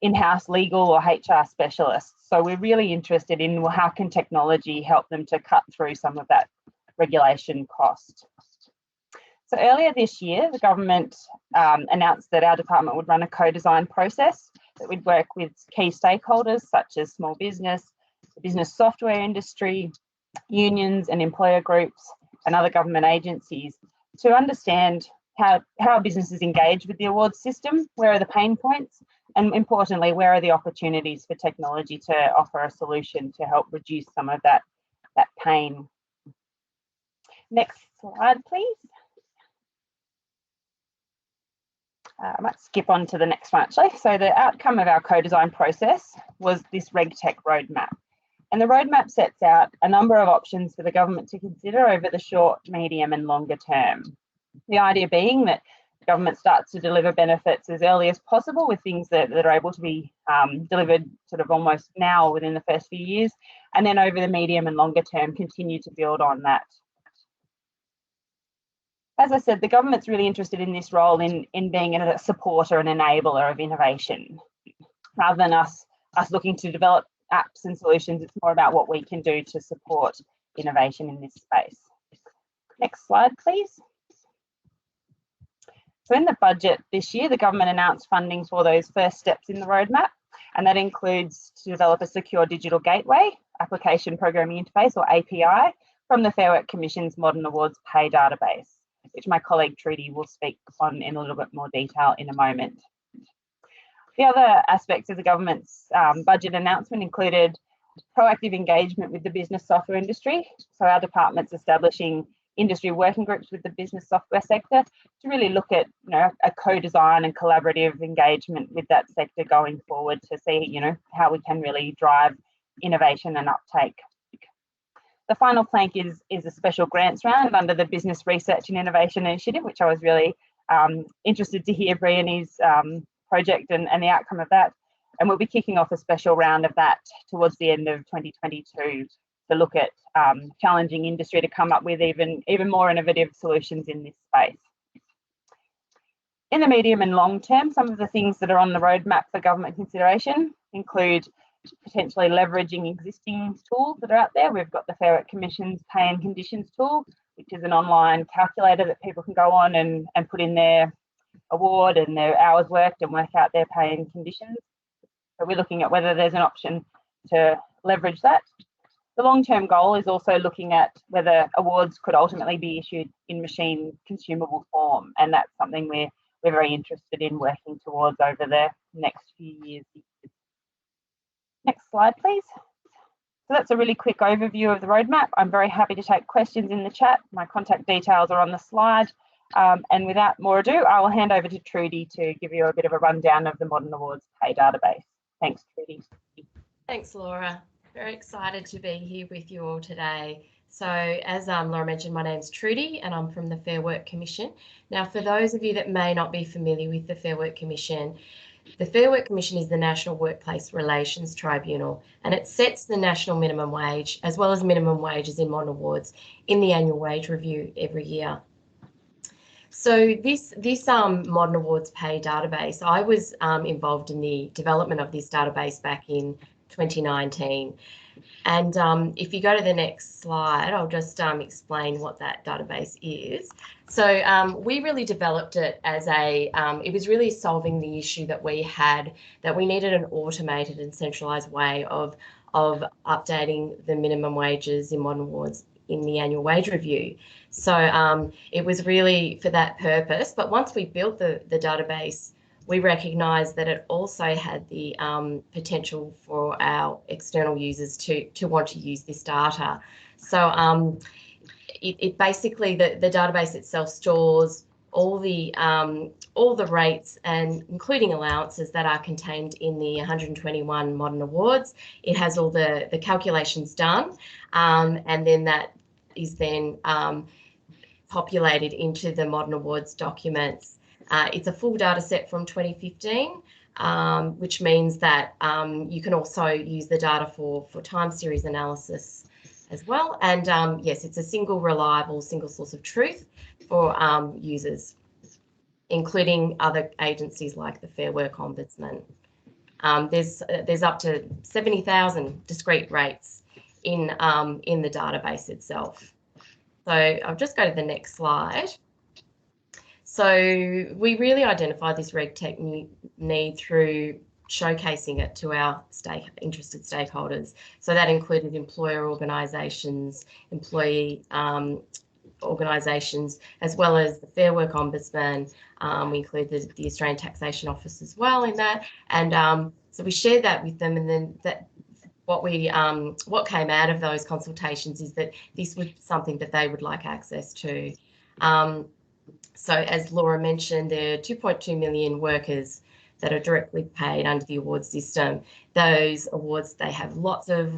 in-house legal or HR specialists. So we're really interested in how can technology help them to cut through some of that regulation cost. So earlier this year, the government announced that our department would run a co-design process that would work with key stakeholders such as small business, the business software industry, unions and employer groups and other government agencies to understand how are businesses engaged with the awards system? Where are the pain points? And importantly, where are the opportunities for technology to offer a solution to help reduce some of that pain? Next slide, please. I might skip on to the next one actually. So the outcome of our co-design process was this RegTech roadmap. And the roadmap sets out a number of options for the government to consider over the short, medium and longer term. The idea being that the government starts to deliver benefits as early as possible with things that are able to be delivered sort of almost now within the first few years, and then over the medium and longer term continue to build on that. As I said, the government's really interested in this role in being a supporter and enabler of innovation. Rather than us looking to develop apps and solutions, it's more about what we can do to support innovation in this space. Next slide, please. So in the budget this year, the government announced funding for those first steps in the roadmap, and that includes to develop a secure digital gateway, application programming interface or API, from the Fair Work Commission's Modern Awards Pay database, which my colleague Trudy will speak on in a little bit more detail in a moment. The other aspects of the government's budget announcement included proactive engagement with the business software industry. So our department's establishing industry working groups with the business software sector to really look at, a co-design and collaborative engagement with that sector going forward to see, how we can really drive innovation and uptake. The final plank is a special grants round under the Business Research and Innovation Initiative, which I was really interested to hear Brianne's project and the outcome of that. And we'll be kicking off a special round of that towards the end of 2022 to look at challenging industry to come up with even more innovative solutions in this space. In the medium and long term, some of the things that are on the roadmap for government consideration include potentially leveraging existing tools that are out there. We've got the Fair Work Commission's Pay and Conditions tool, which is an online calculator that people can go on and put in their award and their hours worked and work out their pay and conditions. So we're looking at whether there's an option to leverage that. The long-term goal is also looking at whether awards could ultimately be issued in machine consumable form, and that's something we're very interested in working towards over the next few years. Next slide, please. So that's a really quick overview of the roadmap. I'm very happy to take questions in the chat. My contact details are on the slide. And without more ado, I will hand over to Trudy to give you a bit of a rundown of the Modern Awards Pay database. Thanks, Trudy. Thanks, Laura. Very excited to be here with you all today. So as Laura mentioned, my name's Trudy and I'm from the Fair Work Commission. Now, for those of you that may not be familiar with the Fair Work Commission, the Fair Work Commission is the National Workplace Relations Tribunal, and it sets the national minimum wage as well as minimum wages in modern awards in the annual wage review every year. So this Modern Awards Pay database, I was involved in the development of this database back in 2019. And if you go to the next slide, I'll just explain what that database is. So we really developed it as it was really solving the issue that we had, that we needed an automated and centralised way of updating the minimum wages in modern awards in the annual wage review. So it was really for that purpose. But once we built the database, we recognised that it also had the potential for our external users to want to use this data. So it basically, the database itself stores all the rates and including allowances that are contained in the 121 modern awards. It has all the calculations done, and then that is then populated into the modern awards documents. It's a full data set from 2015, which means that you can also use the data for time series analysis as well. And yes, it's a single reliable, single source of truth for users, including other agencies like the Fair Work Ombudsman. There's up to 70,000 discrete rates in the database itself. So I'll just go to the next slide. So we really identified this RegTech need through showcasing it to our interested stakeholders. So that included employer organisations, employee organisations, as well as the Fair Work Ombudsman. We include the Australian Taxation Office as well in that, and so we shared that with them, and then what came out of those consultations is that this was something that they would like access to. So as Laura mentioned, there are 2.2 million workers that are directly paid under the awards system. Those awards, they have lots of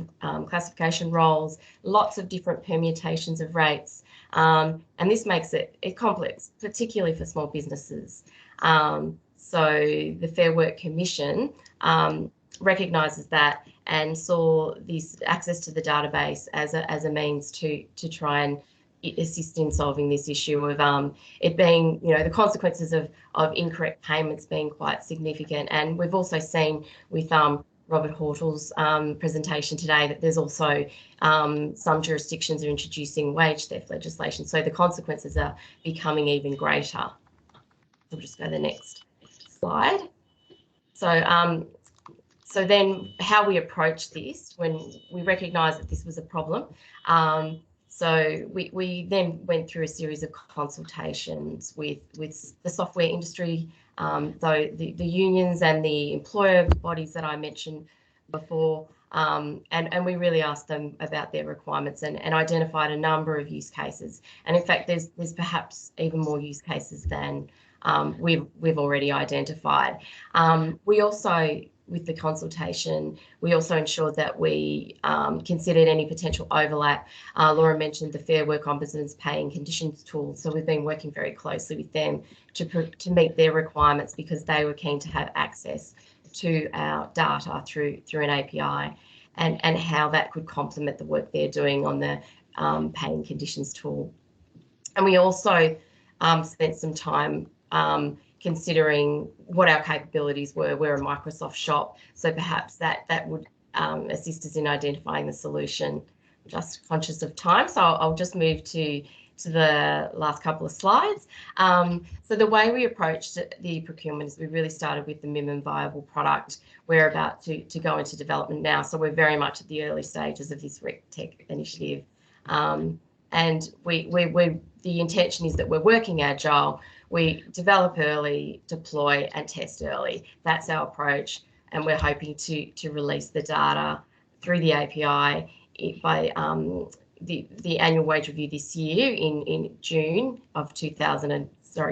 classification roles, lots of different permutations of rates, and this makes it complex, particularly for small businesses. So the Fair Work Commission recognises that and saw this access to the database as a means to try and assist in solving this issue of it being, the consequences of incorrect payments being quite significant. And we've also seen with Robert Hortle's presentation today that there's also some jurisdictions are introducing wage theft legislation. So the consequences are becoming even greater. We'll just go to the next slide. So then how we approached this when we recognised that this was a problem. So we then went through a series of consultations with the software industry, the unions and the employer bodies that I mentioned before, and we really asked them about their requirements and identified a number of use cases. And in fact, there's perhaps even more use cases than we've already identified. We also, with the consultation, we also ensured that we considered any potential overlap. Laura mentioned the Fair Work Ombudsman's paying conditions tool, so we've been working very closely with them to meet their requirements because they were keen to have access to our data through an API, and how that could complement the work they're doing on the paying conditions tool. And we also spent some time considering what our capabilities were. We're a Microsoft shop, so perhaps that would assist us in identifying the solution. Just conscious of time, so I'll just move to the last couple of slides. So the way we approached the procurement is we really started with the minimum viable product. We're about to go into development now, so we're very much at the early stages of this RegTech initiative. And the intention is that we're working agile. We develop early, deploy and test early. That's our approach, and we're hoping to release the data through the API by the annual wage review this year in June of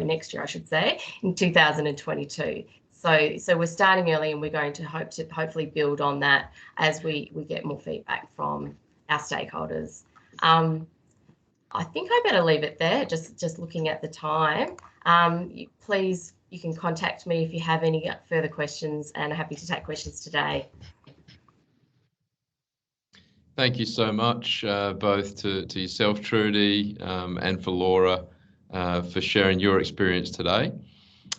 next year I should say, in 2022. So we're starting early, and we're going to hopefully build on that as we get more feedback from our stakeholders. I think I better leave it there, just looking at the time. Please, you can contact me if you have any further questions, and I'm happy to take questions today. Thank you so much, both to yourself, Trudy, and for Laura, for sharing your experience today.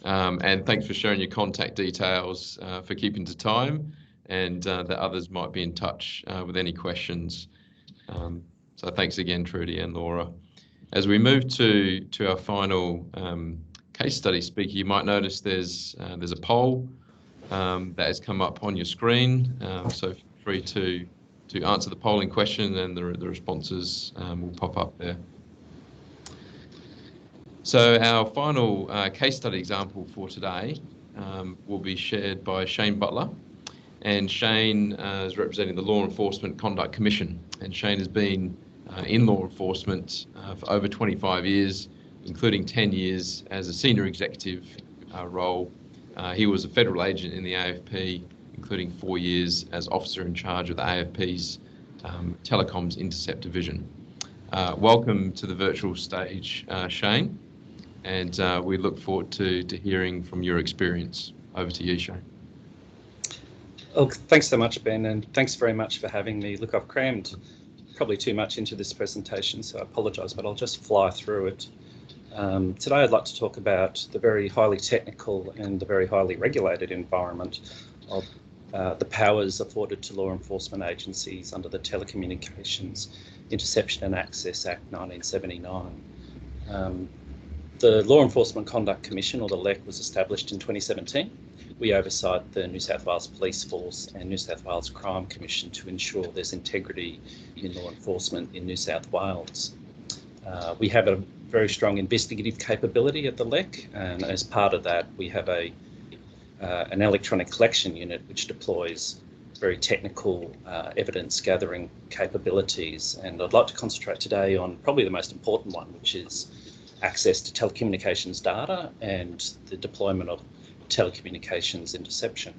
And thanks for sharing your contact details, for keeping to time, and that others might be in touch with any questions. So thanks again, Trudy and Laura. As we move to our final case study speaker, you might notice there's a poll that has come up on your screen. So feel free to answer the polling question, and the responses will pop up there. So our final case study example for today will be shared by Shane Butler. And Shane is representing the Law Enforcement Conduct Commission. And Shane has been in law enforcement for over 25 years, including 10 years as a senior executive role. He was a federal agent in the AFP, including 4 years as officer in charge of the AFP's Telecoms Intercept Division. Welcome to the virtual stage, Shane, and we look forward to hearing from your experience. Over to you, Shane. Oh, thanks so much, Ben, and thanks very much for having me. Look, I've crammed probably too much into this presentation, so I apologise, but I'll just fly through it. Today I'd like to talk about the very highly technical and the very highly regulated environment of the powers afforded to law enforcement agencies under the Telecommunications Interception and Access Act 1979. The Law Enforcement Conduct Commission, or the LEC, was established in 2017. We oversight the New South Wales Police Force and New South Wales Crime Commission to ensure there's integrity in law enforcement in New South Wales. We have a very strong investigative capability at the LEC, and as part of that, we have an electronic collection unit which deploys very technical evidence gathering capabilities. And I'd like to concentrate today on probably the most important one, which is access to telecommunications data and the deployment of telecommunications interception.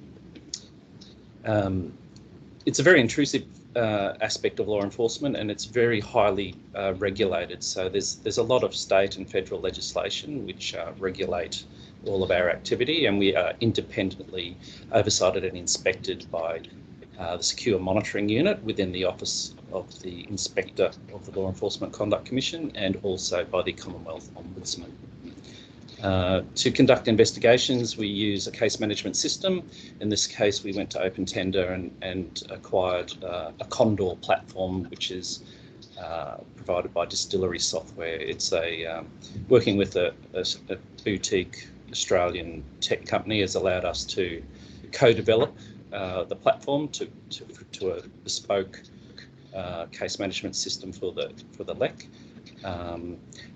It's a very intrusive aspect of law enforcement, and it's very highly regulated. So there's a lot of state and federal legislation which regulate all of our activity, and we are independently oversighted and inspected by the Secure Monitoring Unit within the Office of the Inspector of the Law Enforcement Conduct Commission, and also by the Commonwealth Ombudsman. To conduct investigations, we use a case management system. In this case, we went to open tender and acquired a Condor platform, which is provided by Distillery Software. It's working with a boutique Australian tech company has allowed us to co-develop the platform to a bespoke case management system for the LEC.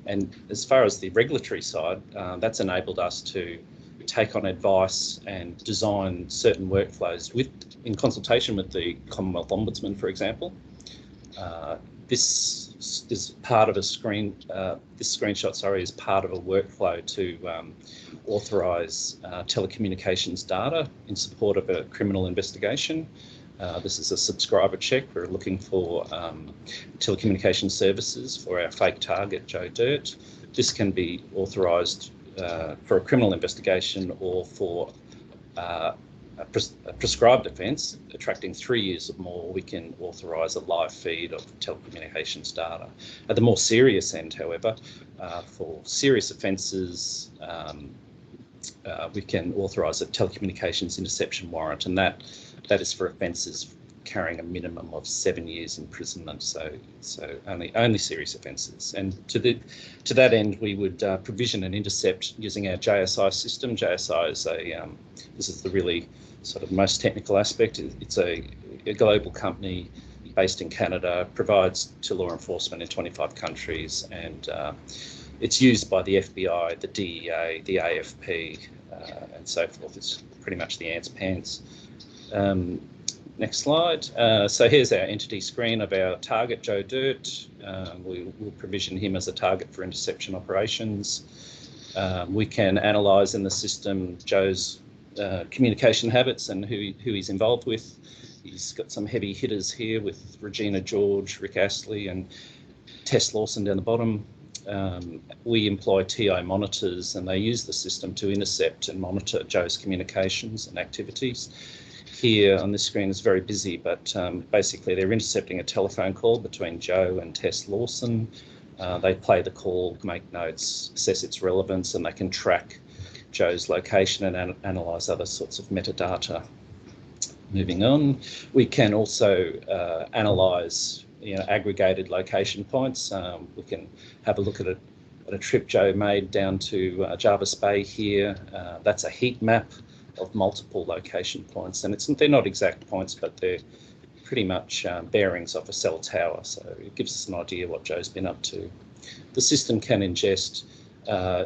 And as far as the regulatory side, that's enabled us to take on advice and design certain workflows in consultation with the Commonwealth Ombudsman, for example. This is part of this screenshot, is part of a workflow to authorise telecommunications data in support of a criminal investigation. This is a subscriber check. We're looking for telecommunication services for our fake target, Joe Dirt. This can be authorised for a criminal investigation or for a prescribed offence attracting 3 years or more. We can authorise a live feed of telecommunications data. At the more serious end, however, for serious offences, we can authorise a telecommunications interception warrant, and that is for offences carrying a minimum of 7 years imprisonment. So only serious offences. And to that end, we would provision and intercept using our JSI system. JSI is this is the really sort of most technical aspect. It's a global company based in Canada, provides to law enforcement in 25 countries, and it's used by the FBI, the DEA, the AFP, and so forth. It's pretty much the ants' pants. Next slide. So here's our entity screen of our target, Joe Dirt. We'll provision him as a target for interception operations. We can analyse in the system Joe's communication habits and who he's involved with. He's got some heavy hitters here with Regina George, Rick Astley and Tess Lawson down the bottom. We employ TI monitors, and they use the system to intercept and monitor Joe's communications and activities. Here on this screen is very busy, but basically they're intercepting a telephone call between Joe and Tess Lawson. They play the call, make notes, assess its relevance, and they can track Joe's location and analyse other sorts of metadata. Moving on, we can also analyse aggregated location points. We can have a look at a trip Joe made down to Jarvis Bay here. That's a heat map of multiple location points, and they're not exact points, but they're pretty much bearings of a cell tower, so it gives us an idea what Joe's been up to. The system can ingest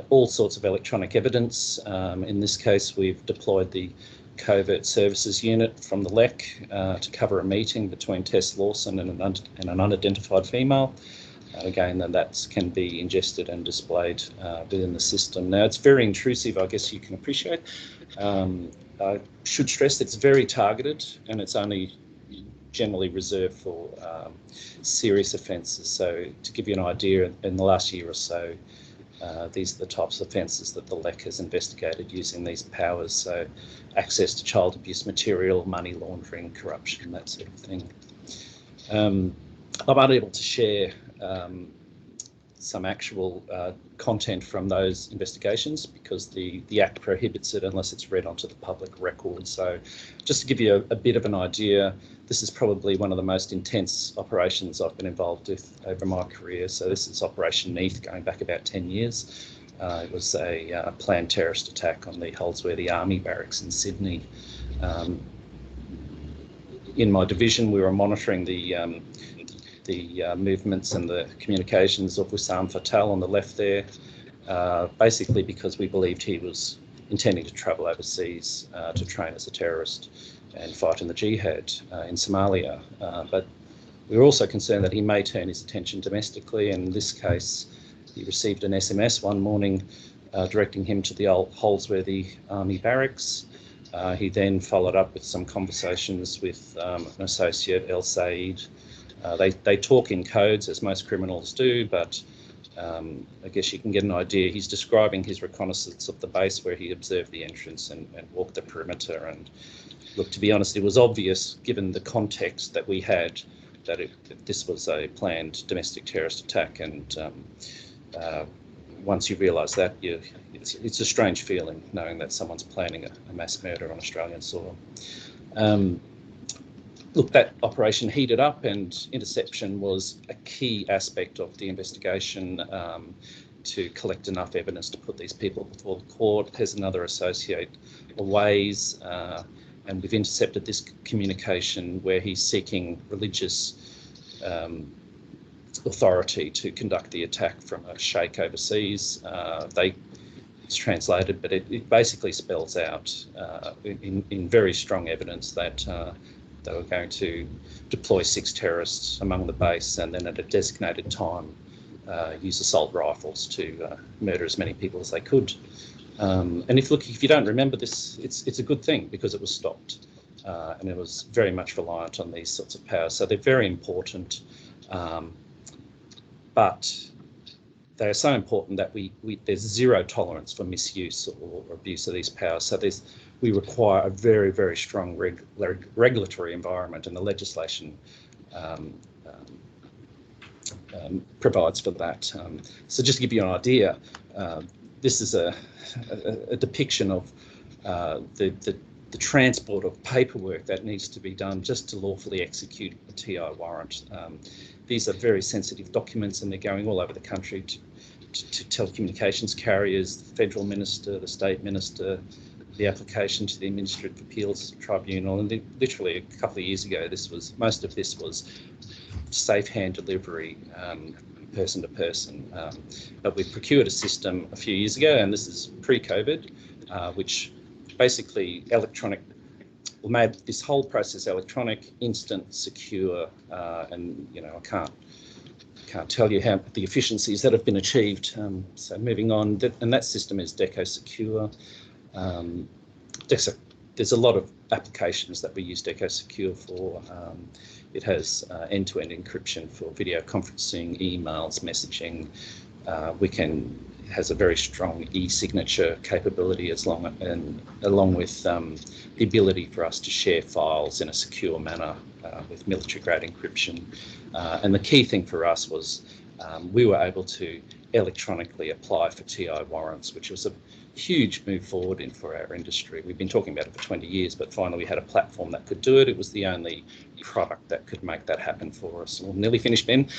all sorts of electronic evidence. In this case, we've deployed the Covert Services Unit from the LEC to cover a meeting between Tess Lawson and an unidentified female. Again, that can be ingested and displayed within the system. Now, it's very intrusive, I guess you can appreciate. I should stress it's very targeted, and it's only generally reserved for serious offences. So to give you an idea, in the last year or so, these are the types of offences that the LEC has investigated using these powers. So access to child abuse material, money laundering, corruption, that sort of thing. I'm unable to share some actual content from those investigations because the Act prohibits it unless it's read onto the public record. So just to give you a bit of an idea, this is probably one of the most intense operations I've been involved with over my career. So this is Operation Neath, going back about 10 years. It was a planned terrorist attack on the Holsworthy Army Barracks in Sydney. In my division, we were monitoring the the movements and the communications of Wissam Fatal on the left there, basically because we believed he was intending to travel overseas to train as a terrorist and fight in the jihad in Somalia. But we were also concerned that he may turn his attention domestically, and in this case he received an SMS one morning directing him to the old Holsworthy Army Barracks. He then followed up with some conversations with an associate, El Said. They talk in codes, as most criminals do, but I guess you can get an idea. He's describing his reconnaissance of the base where he observed the entrance and walked the perimeter. And look, to be honest, it was obvious, given the context that we had, that this was a planned domestic terrorist attack. And once you realise that, it's a strange feeling knowing that someone's planning a mass murder on Australian soil. Look, that operation heated up, and interception was a key aspect of the investigation to collect enough evidence to put these people before the court. There's another associate, Ways, and we've intercepted this communication where he's seeking religious authority to conduct the attack from a sheikh overseas. It's translated, but it basically spells out in very strong evidence that they were going to deploy 6 terrorists among the base, and then at a designated time use assault rifles to murder as many people as they could. And if you don't remember this, it's a good thing because it was stopped, and it was very much reliant on these sorts of powers. So they're very important, but they are so important that there's zero tolerance for misuse or abuse of these powers. So we require a very, very strong regulatory environment, and the legislation provides for that. So just to give you an idea, this is a depiction of the transport of paperwork that needs to be done just to lawfully execute a TI warrant. These are very sensitive documents, and they're going all over the country to telecommunications carriers, the federal minister, the state minister, the application to the Administrative Appeals Tribunal. And literally a couple of years ago, most of this was safe hand delivery, person to person. But we procured a system a few years ago, and this is pre-COVID, which basically made this whole process electronic, instant, secure, and I can't tell you how the efficiencies that have been achieved. So moving on, and that system is Deco Secure. There's a lot of applications that we use Deco Secure for. It has end-to-end encryption for video conferencing, emails, messaging. It has a very strong e-signature capability along with the ability for us to share files in a secure manner with military-grade encryption. And the key thing for us was we were able to electronically apply for TI warrants, which was a huge move forward for our industry. We've been talking about it for 20 years, but finally we had a platform that could do it. It was the only product that could make that happen for us. We're nearly finished, Ben.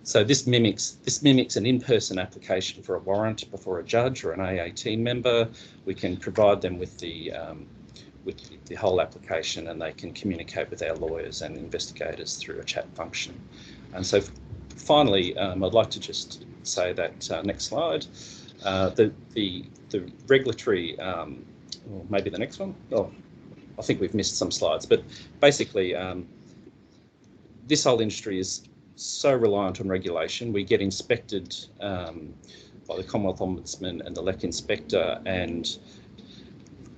So this mimics an in-person application for a warrant before a judge or an AA team member. We can provide them with the whole application, and they can communicate with our lawyers and investigators through a chat function. And so finally, I'd like to just say that next slide, the regulatory, or maybe the next one. Oh, I think we've missed some slides, but basically this whole industry is so reliant on regulation. We get inspected by the Commonwealth Ombudsman and the LEC Inspector, and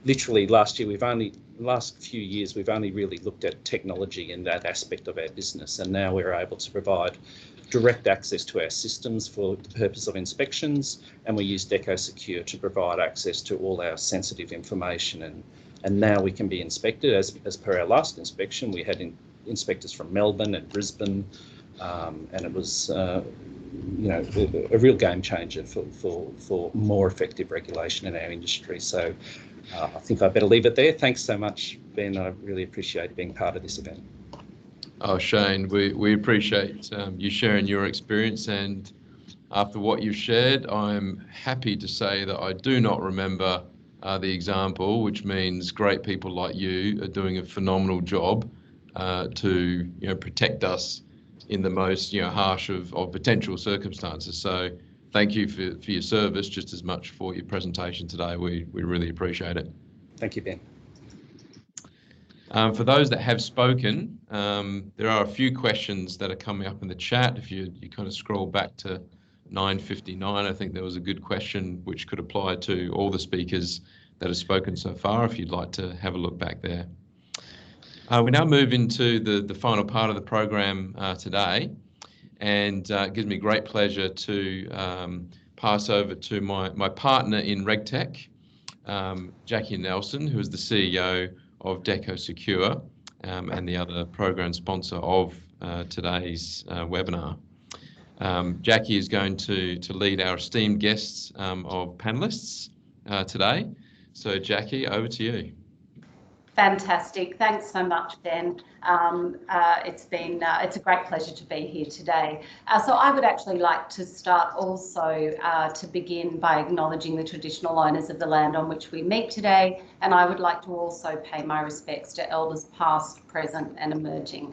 literally last few years, we've only really looked at technology in that aspect of our business, and now we're able to provide direct access to our systems for the purpose of inspections, and we use Deco Secure to provide access to all our sensitive information, and now we can be inspected. As per our last inspection, we had inspectors from Melbourne and Brisbane, and it was a real game changer for more effective regulation in our industry. So I think I better leave it there. Thanks so much, Ben. I really appreciate being part of this event. Oh, Shane, we appreciate you sharing your experience, and after what you've shared, I'm happy to say that I do not remember the example, which means great people like you are doing a phenomenal job to protect us in the most harsh of potential circumstances. So thank you for your service just as much for your presentation today. We really appreciate it. Thank you, Ben. For those that have spoken, there are a few questions that are coming up in the chat. If you kind of scroll back to 9:59, I think there was a good question which could apply to all the speakers that have spoken so far, if you'd like to have a look back there. We now move into the final part of the program today, and it gives me great pleasure to pass over to my partner in RegTech, Jackie Nelson, who is the CEO of Deco Secure and the other program sponsor of today's webinar. Jackie is going to lead our esteemed guests of panelists today. So Jackie, over to you. Fantastic. Thanks so much, Ben. It's a great pleasure to be here today. So I would actually like to start also to begin by acknowledging the traditional owners of the land on which we meet today, and I would like to also pay my respects to elders past, present and emerging.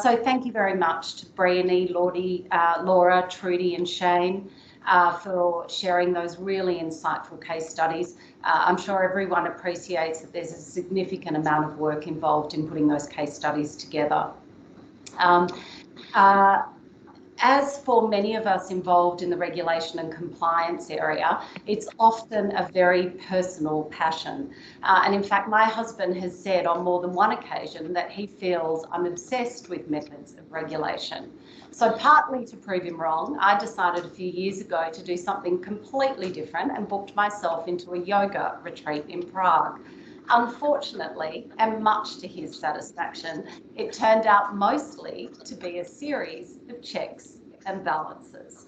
So thank you very much to Bryony, Lordy, Laura, Trudy and Shane for sharing those really insightful case studies. I'm sure everyone appreciates that there's a significant amount of work involved in putting those case studies together. As for many of us involved in the regulation and compliance area, it's often a very personal passion. And in fact, my husband has said on more than one occasion that he feels I'm obsessed with methods of regulation. So partly to prove him wrong, I decided a few years ago to do something completely different and booked myself into a yoga retreat in Prague. Unfortunately, and much to his satisfaction, it turned out mostly to be a series of checks and balances.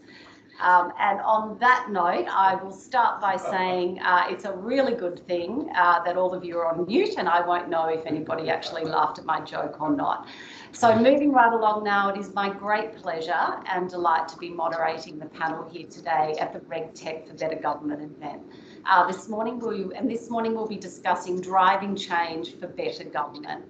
And on that note, I will start by saying it's a really good thing that all of you are on mute, and I won't know if anybody actually laughed at my joke or not. So moving right along now, it is my great pleasure and delight to be moderating the panel here today at the RegTech for Better Government event. This morning we'll be discussing driving change for better government.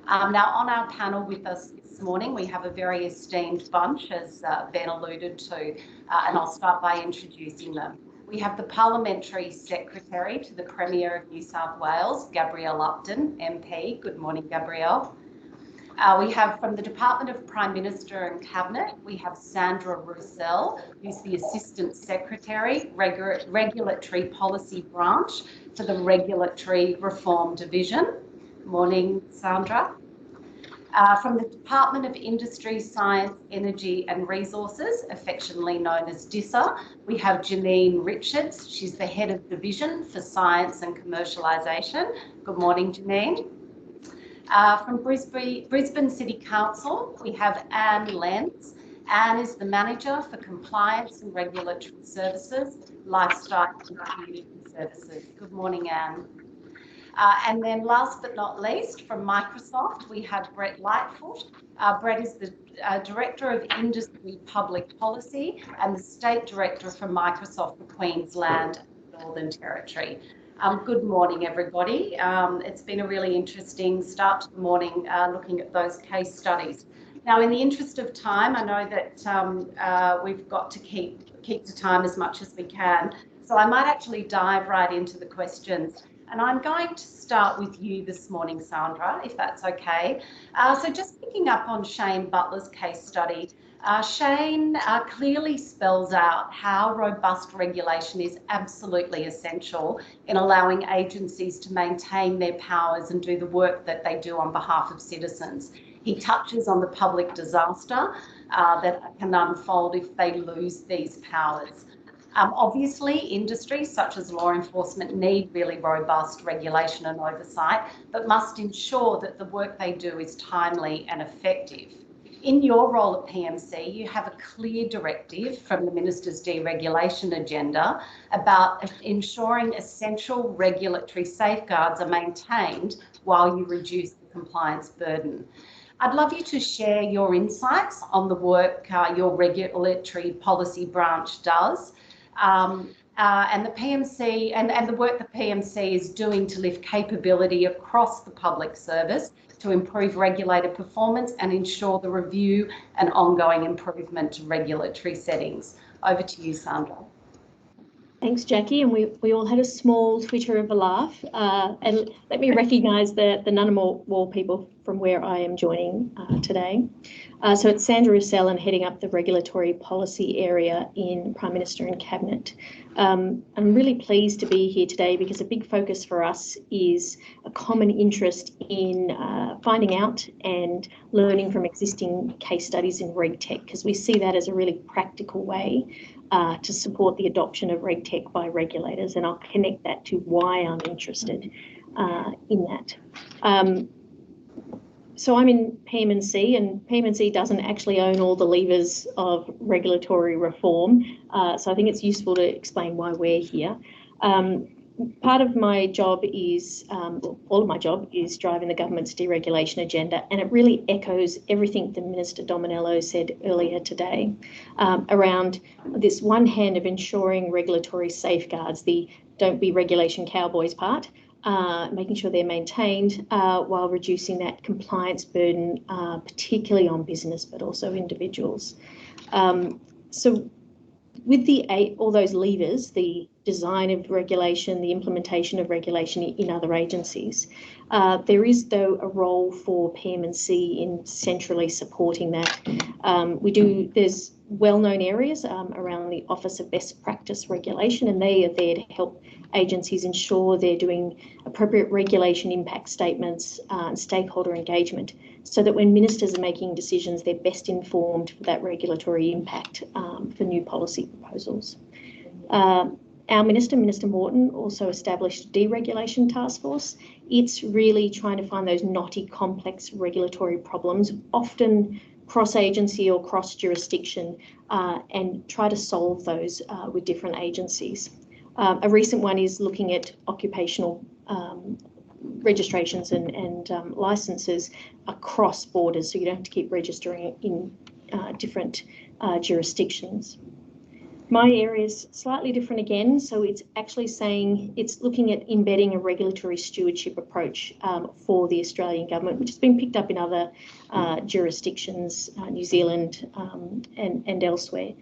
Now on our panel with us this morning, we have a very esteemed bunch, as Ben alluded to, and I'll start by introducing them. We have the Parliamentary Secretary to the Premier of New South Wales, Gabrielle Upton, MP. Good morning, Gabrielle. We have from the Department of Prime Minister and Cabinet, we have Sandra Roussel, who's the Assistant Secretary, Regulatory Policy Branch for the Regulatory Reform Division. Morning, Sandra. From the Department of Industry, Science, Energy and Resources, affectionately known as DISA, we have Janine Richards. She's the Head of Division for Science and Commercialisation. Good morning, Janine. From Brisbane City Council, we have Anne Lenz. Anne is the Manager for Compliance and Regulatory Services, Lifestyle and Community Services. Good morning, Anne. And then last but not least, from Microsoft, we have Brett Lightfoot. Brett is the Director of Industry Public Policy and the State Director for Microsoft for Queensland and Northern Territory. Good morning, everybody. It's been a really interesting start to the morning looking at those case studies. Now, in the interest of time, I know that we've got to keep to time as much as we can. So I might actually dive right into the questions. And I'm going to start with you this morning, Sandra, if that's okay. So just picking up on Shane Butler's case study, Shane clearly spells out how robust regulation is absolutely essential in allowing agencies to maintain their powers and do the work that they do on behalf of citizens. He touches on the public disaster that can unfold if they lose these powers. Obviously, industries such as law enforcement need really robust regulation and oversight, but must ensure that the work they do is timely and effective. In your role at PMC, you have a clear directive from the Minister's deregulation agenda about ensuring essential regulatory safeguards are maintained while you reduce the compliance burden. I'd love you to share your insights on the work your regulatory policy branch does. And the PMC and the work the PMC is doing to lift capability across the public service to improve regulator performance and ensure the review and ongoing improvement to regulatory settings. Over to you, Sandra. Thanks, Jackie. And we all had a small twitter of a laugh. And let me recognise the Ngunnawal Wall people from where I am joining today. So it's Sandra Roussel and heading up the regulatory policy area in Prime Minister and Cabinet. I'm really pleased to be here today because a big focus for us is a common interest in finding out and learning from existing case studies in RegTech, because we see that as a really practical way to support the adoption of RegTech by regulators, and I'll connect that to why I'm interested in that. So I'm in PM&C, and PM&C doesn't actually own all the levers of regulatory reform, so I think it's useful to explain why we're here. Part of my job is, all of my job is driving the government's deregulation agenda, and it really echoes everything that Minister Dominello said earlier today around this one hand of ensuring regulatory safeguards, the don't be regulation cowboys part, making sure they're maintained while reducing that compliance burden, particularly on business, but also individuals. So with all those levers, the design of regulation, the implementation of regulation in other agencies, there is, though, a role for PM&C in centrally supporting that. There's well-known areas around the Office of Best Practice Regulation, and they are there to help agencies ensure they're doing appropriate regulation impact statements and stakeholder engagement, so that when ministers are making decisions, they're best informed for that regulatory impact for new policy proposals. Our Minister, Minister Morton, also established a deregulation task force. It's really trying to find those knotty, complex regulatory problems, often cross-agency or cross-jurisdiction, and try to solve those with different agencies. A recent one is looking at occupational registrations and licences across borders, so you don't have to keep registering in different jurisdictions. My area is slightly different again, so it's actually saying it's looking at embedding a regulatory stewardship approach for the Australian government, which has been picked up in other jurisdictions, New Zealand and elsewhere.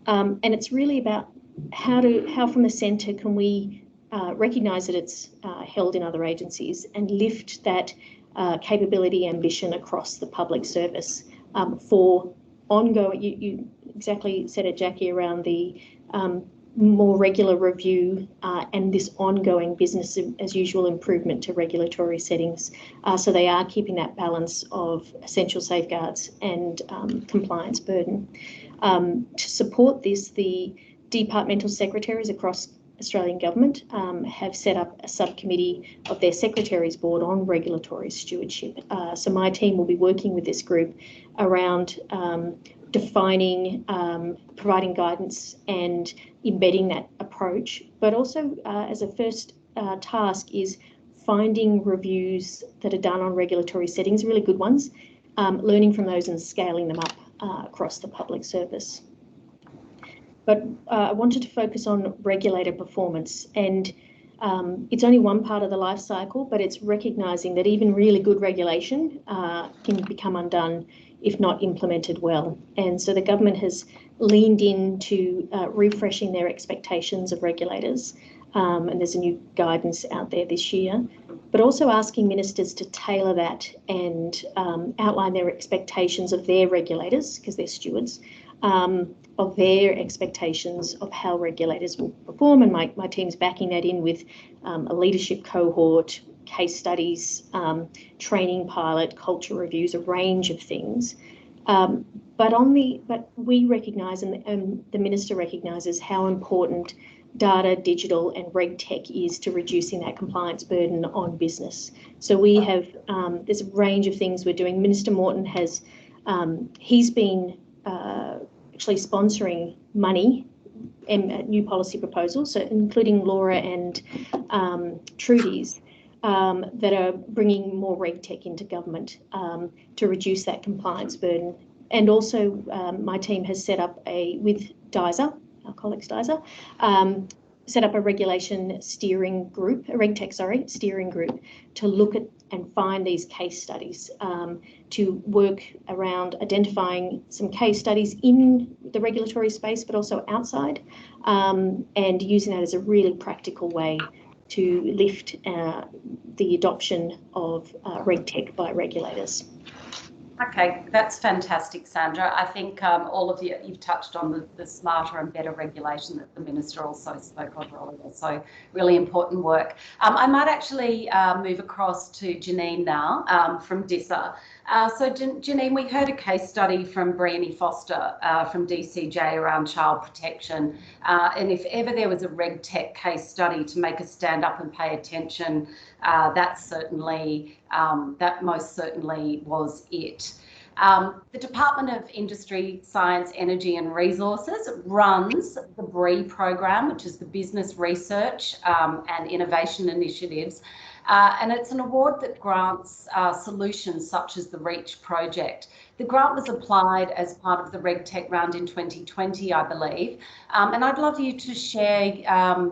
And it's really about how from the centre can we recognise that it's held in other agencies and lift that capability ambition across the public service for ongoing, you exactly said it, Jackie, around the more regular review and this ongoing business as usual improvement to regulatory settings. So they are keeping that balance of essential safeguards and compliance burden. To support this, the departmental secretaries across Australian government have set up a subcommittee of their secretaries board on regulatory stewardship. So my team will be working with this group around defining, providing guidance and embedding that approach, but also as a first task is finding reviews that are done on regulatory settings, really good ones, learning from those and scaling them up across the public service. But I wanted to focus on regulator performance, and it's only one part of the life cycle, but it's recognising that even really good regulation can become undone if not implemented well. And so the government has leaned into refreshing their expectations of regulators, and there's a new guidance out there this year, but also asking ministers to tailor that and outline their expectations of their regulators, because they're stewards, of their expectations of how regulators will perform. And my team's backing that in with a leadership cohort, case studies, training pilot, culture reviews, a range of things. But we recognise, and the Minister recognises, how important data, digital and RegTech is to reducing that compliance burden on business. So we have, there's a range of things we're doing. Minister Morton has, he's been actually sponsoring money and new policy proposals, so including Laura and Trudy's, that are bringing more RegTech into government to reduce that compliance burden. And also my team has set up with DISA, our colleague Stiser, set up a regulation steering group, a RegTech, steering group, to look at and find these case studies, to work around identifying some case studies in the regulatory space, but also outside, and using that as a really practical way to lift the adoption of RegTech by regulators. Okay, that's fantastic, Sandra. I think all of you've touched on the smarter and better regulation that the Minister also spoke of earlier. So really important work. I might actually move across to Janine now from DISA. So Janine, we heard a case study from Briony Foster from DCJ around child protection. And if ever there was a RegTech case study to make us stand up and pay attention, that most certainly was it. The Department of Industry, Science, Energy and Resources runs the BRE program, which is the Business Research and Innovation Initiatives. And it's an award that grants solutions such as the REACH project. The grant was applied as part of the RegTech round in 2020, I believe. And I'd love you to share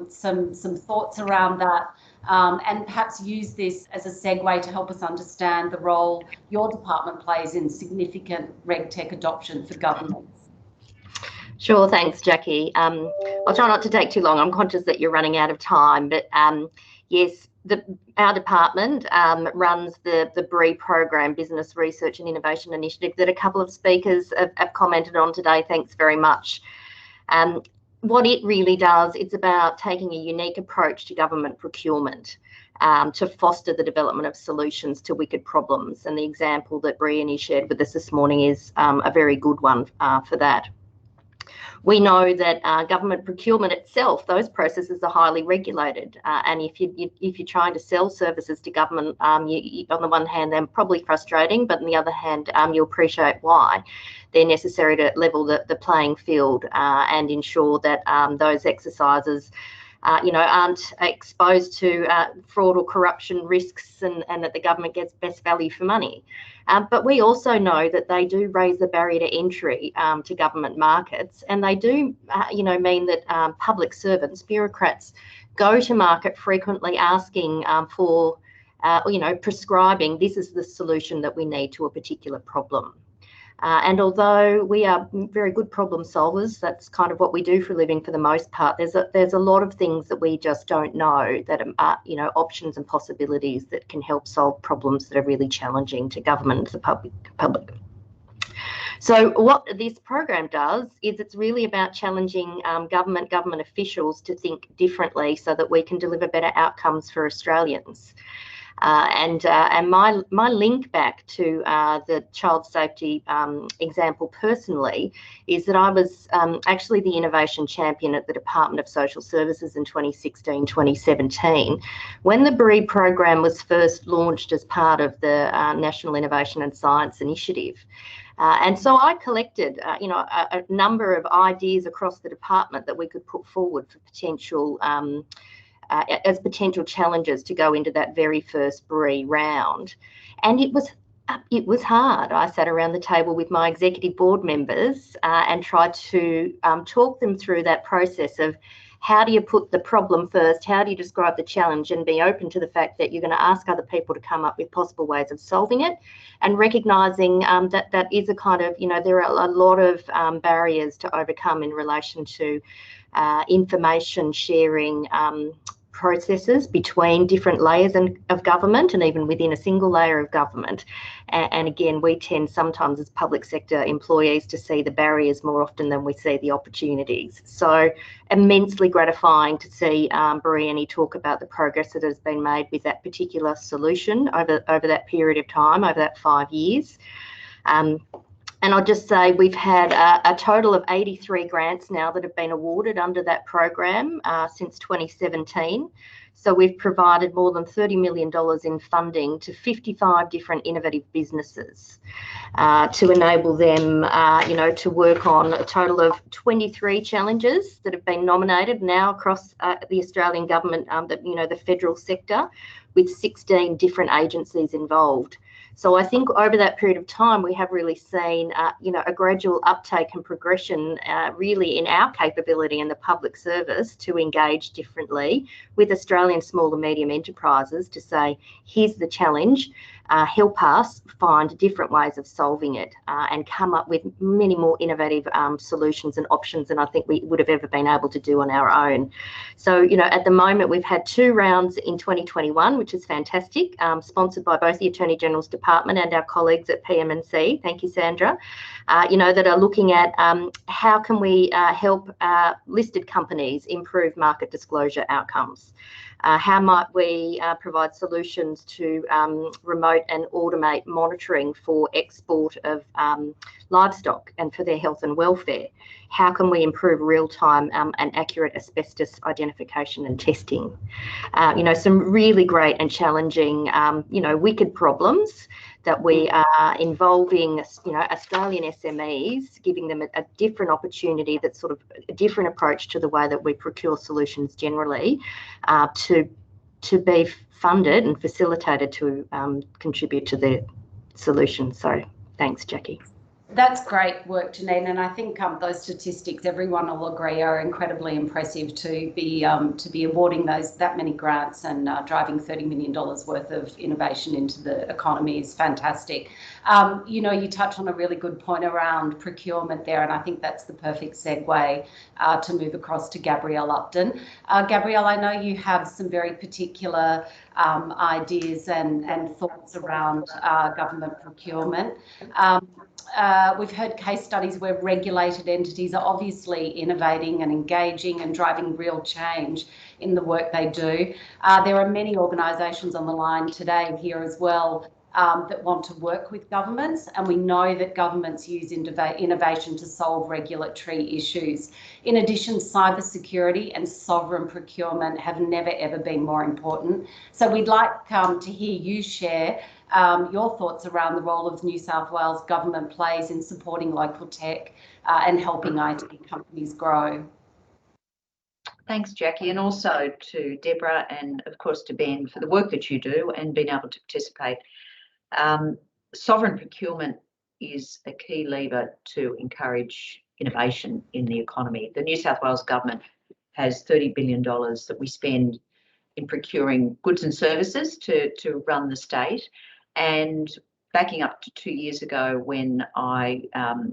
some thoughts around that. And perhaps use this as a segue to help us understand the role your department plays in significant RegTech adoption for governments. Sure, thanks, Jackie. I'll try not to take too long. I'm conscious that you're running out of time, but yes, our department runs the BRE program, Business Research and Innovation Initiative, that a couple of speakers have commented on today. Thanks very much. What it really does, it's about taking a unique approach to government procurement to foster the development of solutions to wicked problems. And the example that Briony shared with us this morning is a very good one for that. We know that government procurement itself, those processes are highly regulated. And if you're trying to sell services to government, on the one hand, they're probably frustrating, but on the other hand, you appreciate why. They're necessary to level the playing field and ensure that those exercises aren't exposed to fraud or corruption risks and that the government gets best value for money. But we also know that they do raise the barrier to entry to government markets, and they do, mean that public servants, bureaucrats, go to market frequently asking for, prescribing this is the solution that we need to a particular problem. And although we are very good problem solvers, that's kind of what we do for a living for the most part, there's a lot of things that we just don't know that are, options and possibilities that can help solve problems that are really challenging to government and the public. So what this program does is it's really about challenging government officials to think differently so that we can deliver better outcomes for Australians. And my link back to the child safety example personally is that I was actually the innovation champion at the Department of Social Services in 2016-2017 when the BRE program was first launched as part of the National Innovation and Science Initiative. And so I collected, a number of ideas across the department that we could put forward for potential as potential challenges to go into that very first BRE round. And it was hard. I sat around the table with my executive board members and tried to talk them through that process of how do you put the problem first, how do you describe the challenge and be open to the fact that you're going to ask other people to come up with possible ways of solving it, and recognising that is a kind of, there are a lot of barriers to overcome in relation to information sharing processes between different layers of government and even within a single layer of government. And again, we tend sometimes as public sector employees to see the barriers more often than we see the opportunities. So immensely gratifying to see Briony talk about the progress that has been made with that particular solution over that period of time, over that 5 years. And I'll just say we've had a total of 83 grants now that have been awarded under that program since 2017. So we've provided more than $30 million in funding to 55 different innovative businesses to enable them, to work on a total of 23 challenges that have been nominated now across the Australian government, the federal sector, with 16 different agencies involved. So I think over that period of time, we have really seen, a gradual uptake and progression really in our capability in the public service to engage differently with Australian small and medium enterprises to say, here's the challenge, help us find different ways of solving it and come up with many more innovative solutions and options than I think we would have ever been able to do on our own. So, at the moment, we've had 2 rounds in 2021, which is fantastic, sponsored by both the Attorney General's Department and our colleagues at PM&C. Thank you, Sandra. That are looking at how can we help listed companies improve market disclosure outcomes. How might we provide solutions to remote and automate monitoring for export of livestock and for their health and welfare? How can we improve real-time and accurate asbestos identification and testing? Some really great and challenging, wicked problems that we are involving, Australian SMEs, giving them a different opportunity, that's sort of a different approach to the way that we procure solutions generally, to be funded and facilitated to contribute to the solution. So thanks, Jackie. That's great work, Janine, and I think those statistics, everyone will agree, are incredibly impressive to be awarding that many grants and driving $30 million worth of innovation into the economy is fantastic. You touch on a really good point around procurement there, and I think that's the perfect segue to move across to Gabrielle Upton. Gabrielle, I know you have some very particular ideas and thoughts around government procurement. We've heard case studies where regulated entities are obviously innovating and engaging and driving real change in the work they do. There are many organisations on the line today here as well that want to work with governments, and we know that governments use innovation to solve regulatory issues. In addition, cybersecurity and sovereign procurement have never ever been more important. So we'd like to hear you share your thoughts around the role of New South Wales government plays in supporting local tech and helping IT companies grow. Thanks, Jackie, and also to Deborah and, of course, to Ben for the work that you do and being able to participate. Sovereign procurement is a key lever to encourage innovation in the economy. The New South Wales government has $30 billion that we spend in procuring goods and services to run the state. And backing up to 2 years ago, when I,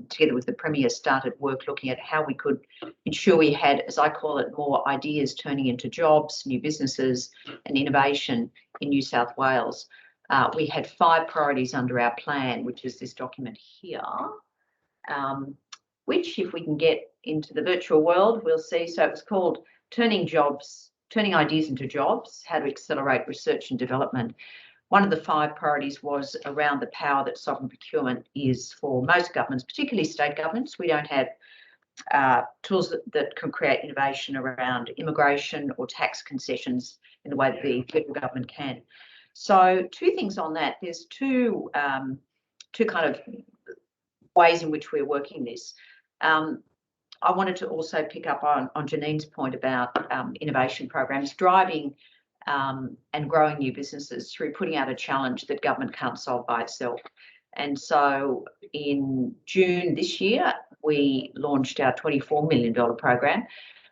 together with the Premier, started work looking at how we could ensure we had, as I call it, more ideas turning into jobs, new businesses and innovation in New South Wales. We had 5 priorities under our plan, which is this document here, which, if we can get into the virtual world, we'll see. So it was called Turning Ideas into Jobs, How to Accelerate Research and Development. One of the 5 priorities was around the power that sovereign procurement is for most governments, particularly state governments. We don't have tools that can create innovation around immigration or tax concessions in the way that the federal government can. So 2 things on that. There's two kind of ways in which we're working this. I wanted to also pick up on Janine's point about innovation programs, driving and growing new businesses through putting out a challenge that government can't solve by itself. And so in June this year, we launched our $24 million program,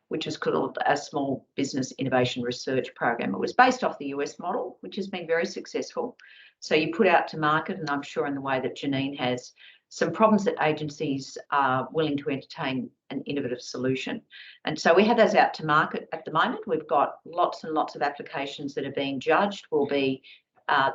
which is called a Small Business Innovation Research Program. It was based off the US model, which has been very successful. So you put out to market, and I'm sure in the way that Janine has, some problems that agencies are willing to entertain an innovative solution. And so we have those out to market at the moment. We've got lots and lots of applications that are being judged. We'll be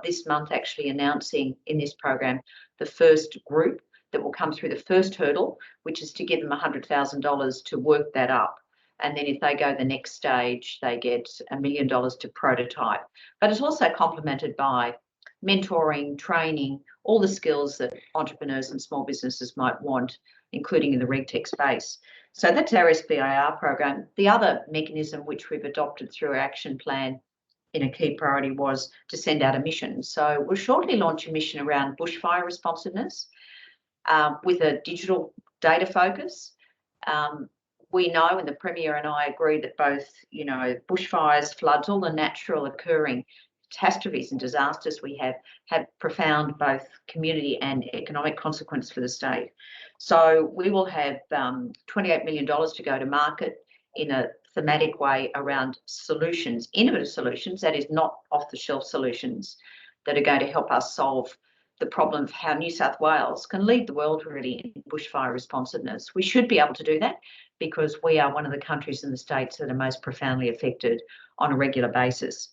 this month actually announcing in this program the first group that will come through the first hurdle, which is to give them $100,000 to work that up. And then if they go the next stage, they get $1 million to prototype. But it's also complemented by mentoring, training, all the skills that entrepreneurs and small businesses might want, including in the RegTech space. So that's our SBIR program. The other mechanism which we've adopted through our action plan in a key priority was to send out a mission. So we'll shortly launch a mission around bushfire responsiveness with a digital data focus. We know, and the Premier and I agree, that both, bushfires, floods, all the natural occurring catastrophes and disasters we have profound both community and economic consequence for the state. So we will have $28 million to go to market in a thematic way around solutions, innovative solutions, that is not off-the-shelf solutions that are going to help us solve the problem of how New South Wales can lead the world really in bushfire responsiveness. We should be able to do that because we are one of the countries in the states that are most profoundly affected on a regular basis.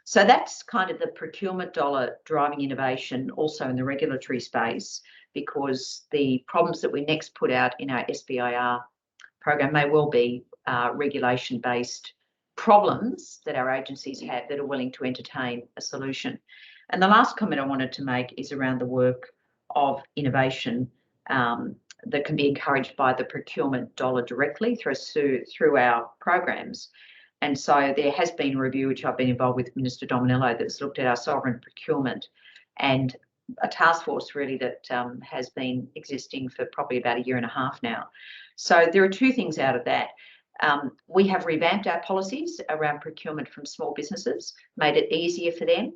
So that's kind of the procurement dollar driving innovation also in the regulatory space, because the problems that we next put out in our SBIR program may well be regulation-based problems that our agencies have that are willing to entertain a solution. And the last comment I wanted to make is around the work of innovation that can be encouraged by the procurement dollar directly through our programs. And so there has been a review, which I've been involved with Minister Dominello, that's looked at our sovereign procurement, and a task force really that has been existing for probably about 1.5 years now. So there are two things out of that. We have revamped our policies around procurement from small businesses, made it easier for them.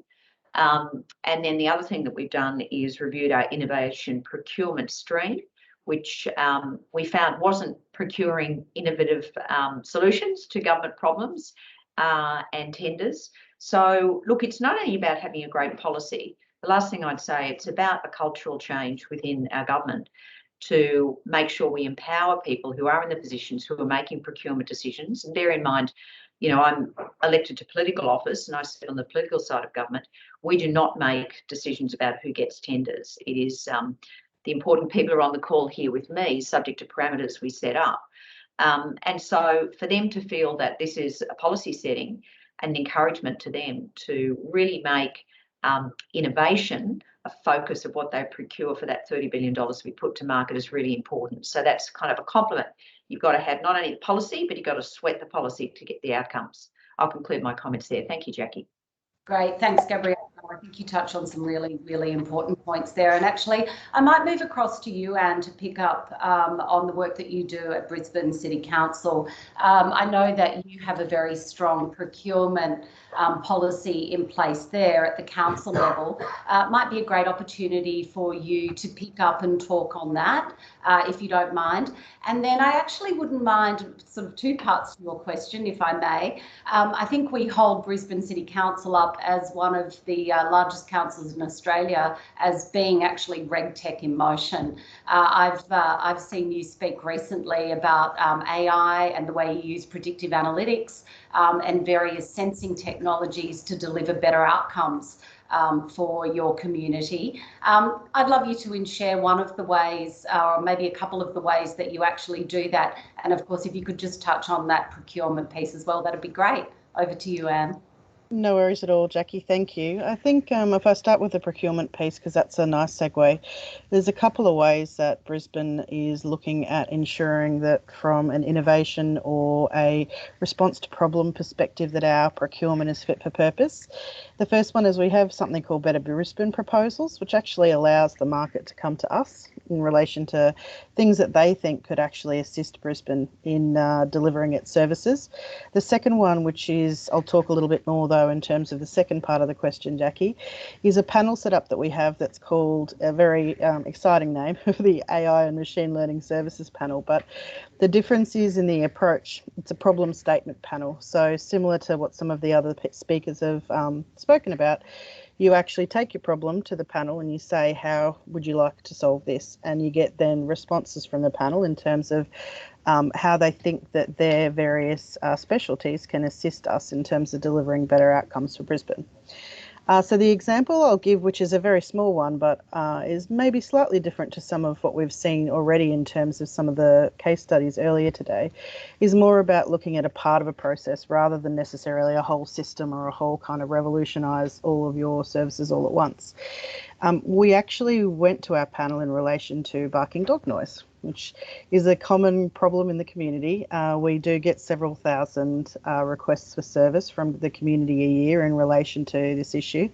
And then the other thing that we've done is reviewed our innovation procurement stream, which we found wasn't procuring innovative solutions to government problems and tenders. So look, it's not only about having a great policy. The last thing I'd say, it's about a cultural change within our government to make sure we empower people who are in the positions who are making procurement decisions. And bear in mind, you know, I'm elected to political office and I sit on the political side of government. We do not make decisions about who gets tenders. It is the important people are on the call here with me, subject to parameters we set up. And so for them to feel that this is a policy setting and encouragement to them to really make innovation a focus of what they procure for that $30 billion we put to market is really important. So that's kind of a compliment. You've got to have not only the policy, but you've got to sweat the policy to get the outcomes. I'll conclude my comments there. Thank you, Jackie. Great, thanks, Gabrielle. I think you touched on some really, really important points there. And actually, I might move across to you, Anne, to pick up on the work that you do at Brisbane City Council. I know that you have a very strong procurement policy in place there at the council level. Might be a great opportunity for you to pick up and talk on that, if you don't mind. And then I actually wouldn't mind sort of two parts to your question, if I may. I think we hold Brisbane City Council up as one of the largest councils in Australia as being actually RegTech in motion. I've seen you speak recently about AI and the way you use predictive analytics and various sensing technologies to deliver better outcomes for your community. I'd love you to share one of the ways, or maybe a couple of the ways that you actually do that. And of course, if you could just touch on that procurement piece as well, that'd be great. Over to you, Anne. No worries at all, Jackie. Thank you. I think if I start with the procurement piece, because that's a nice segue, there's a couple of ways that Brisbane is looking at ensuring that from an innovation or a response to problem perspective that our procurement is fit for purpose. The first one is we have something called Better Brisbane proposals, which actually allows the market to come to us in relation to things that they think could actually assist Brisbane in delivering its services. The second one, which is, I'll talk a little bit more though in terms of the second part of the question, Jackie, is a panel set up that we have that's called a very exciting name, the AI and Machine Learning Services Panel. But the difference is in the approach. It's a problem statement panel. So similar to what some of the other speakers have spoken about, you actually take your problem to the panel and you say, how would you like to solve this? And you get then responses from the panel in terms of how they think that their various specialties can assist us in terms of delivering better outcomes for Brisbane. So the example I'll give, which is a very small one, but is maybe slightly different to some of what we've seen already in terms of some of the case studies earlier today, is more about looking at a part of a process rather than necessarily a whole system or a whole kind of revolutionise all of your services all at once. We actually went to our panel in relation to barking dog noise, which is a common problem in the community. We do get several thousand requests for service from the community a year in relation to this issue.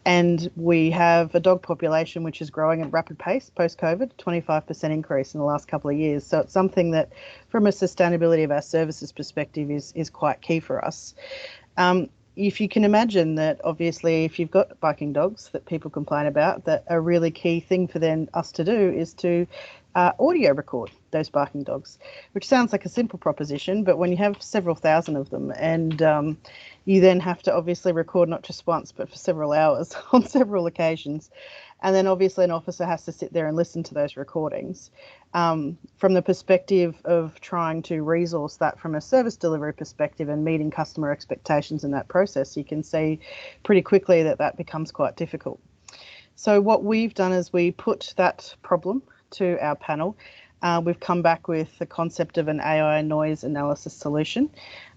And we have a dog population which is growing at rapid pace post-COVID, 25% increase in the last couple of years. So it's something that from a sustainability of our services perspective is quite key for us. if you can imagine that, obviously, if you've got barking dogs that people complain about, that a really key thing for us to do is to audio record those barking dogs, which sounds like a simple proposition, but when you have several thousand of them and you then have to obviously record not just once but for several hours on several occasions, and then obviously an officer has to sit there and listen to those recordings. From the perspective of trying to resource that from a service delivery perspective and meeting customer expectations in that process, you can see pretty quickly that that becomes quite difficult. So what we've done is we put that problem to our panel. We've come back with the concept of an AI noise analysis solution,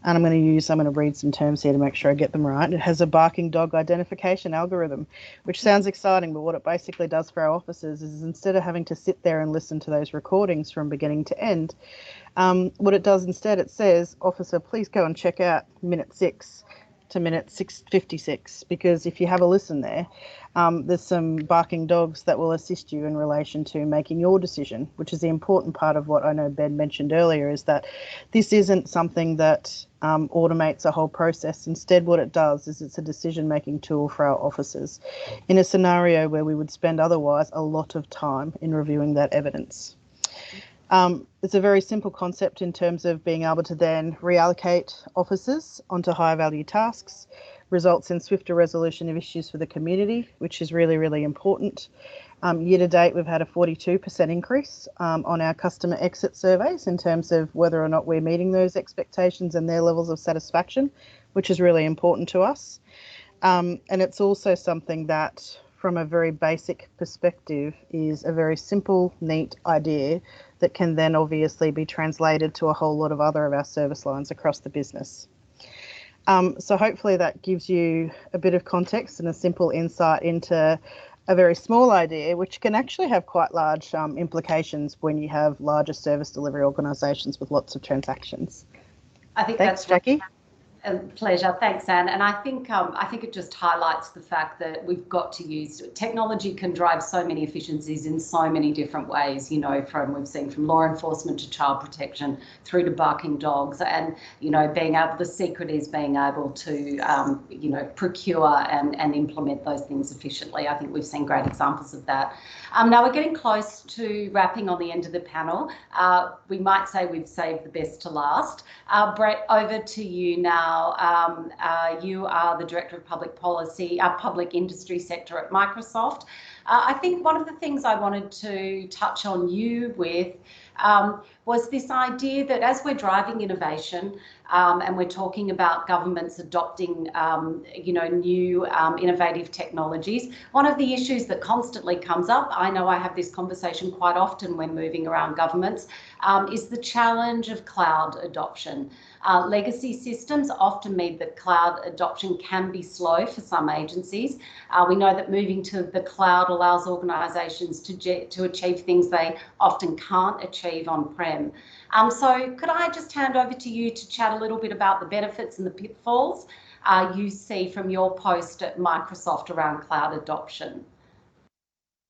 and I'm going to read some terms here to make sure I get them right. It has a barking dog identification algorithm, which sounds exciting, but what it basically does for our officers is instead of having to sit there and listen to those recordings from beginning to end, what it does instead, it says, officer, please go and check out minute 6 to minute 6:56, because if you have a listen there, there's some barking dogs that will assist you in relation to making your decision, which is the important part of what I know Ben mentioned earlier, is that this isn't something that automates a whole process. Instead, what it does is it's a decision-making tool for our officers in a scenario where we would spend otherwise a lot of time in reviewing that evidence. It's a very simple concept in terms of being able to then reallocate officers onto higher value tasks, results in swifter resolution of issues for the community, which is really, really important. Year to date, we've had a 42% increase on our customer exit surveys in terms of whether or not we're meeting those expectations and their levels of satisfaction, which is really important to us. And it's also something that, from a very basic perspective, is a very simple, neat idea that can then obviously be translated to a whole lot of other of our service lines across the business. So hopefully that gives you a bit of context and a simple insight into a very small idea, which can actually have quite large implications when you have larger service delivery organisations with lots of transactions. I think Thanks, Jackie. A pleasure. Thanks, Anne. And I think it just highlights the fact that we've got to use technology can drive so many efficiencies in so many different ways, we've seen from law enforcement to child protection through to barking dogs, and, the secret is being able to, procure and implement those things efficiently. I think we've seen great examples of that. Now we're getting close to wrapping on the end of the panel. We might say we've saved the best to last. Brett, over to you now. You are the Director of Public Policy, Public Industry Sector at Microsoft. I think one of the things I wanted to touch on you with was this idea that as we're driving innovation and we're talking about governments adopting, new innovative technologies, one of the issues that constantly comes up, I know I have this conversation quite often when moving around governments, is the challenge of cloud adoption. Legacy systems often mean that cloud adoption can be slow for some agencies. We know that moving to the cloud allows organisations to achieve things they often can't achieve on-prem. So could I just hand over to you to chat a little bit about the benefits and the pitfalls you see from your post at Microsoft around cloud adoption?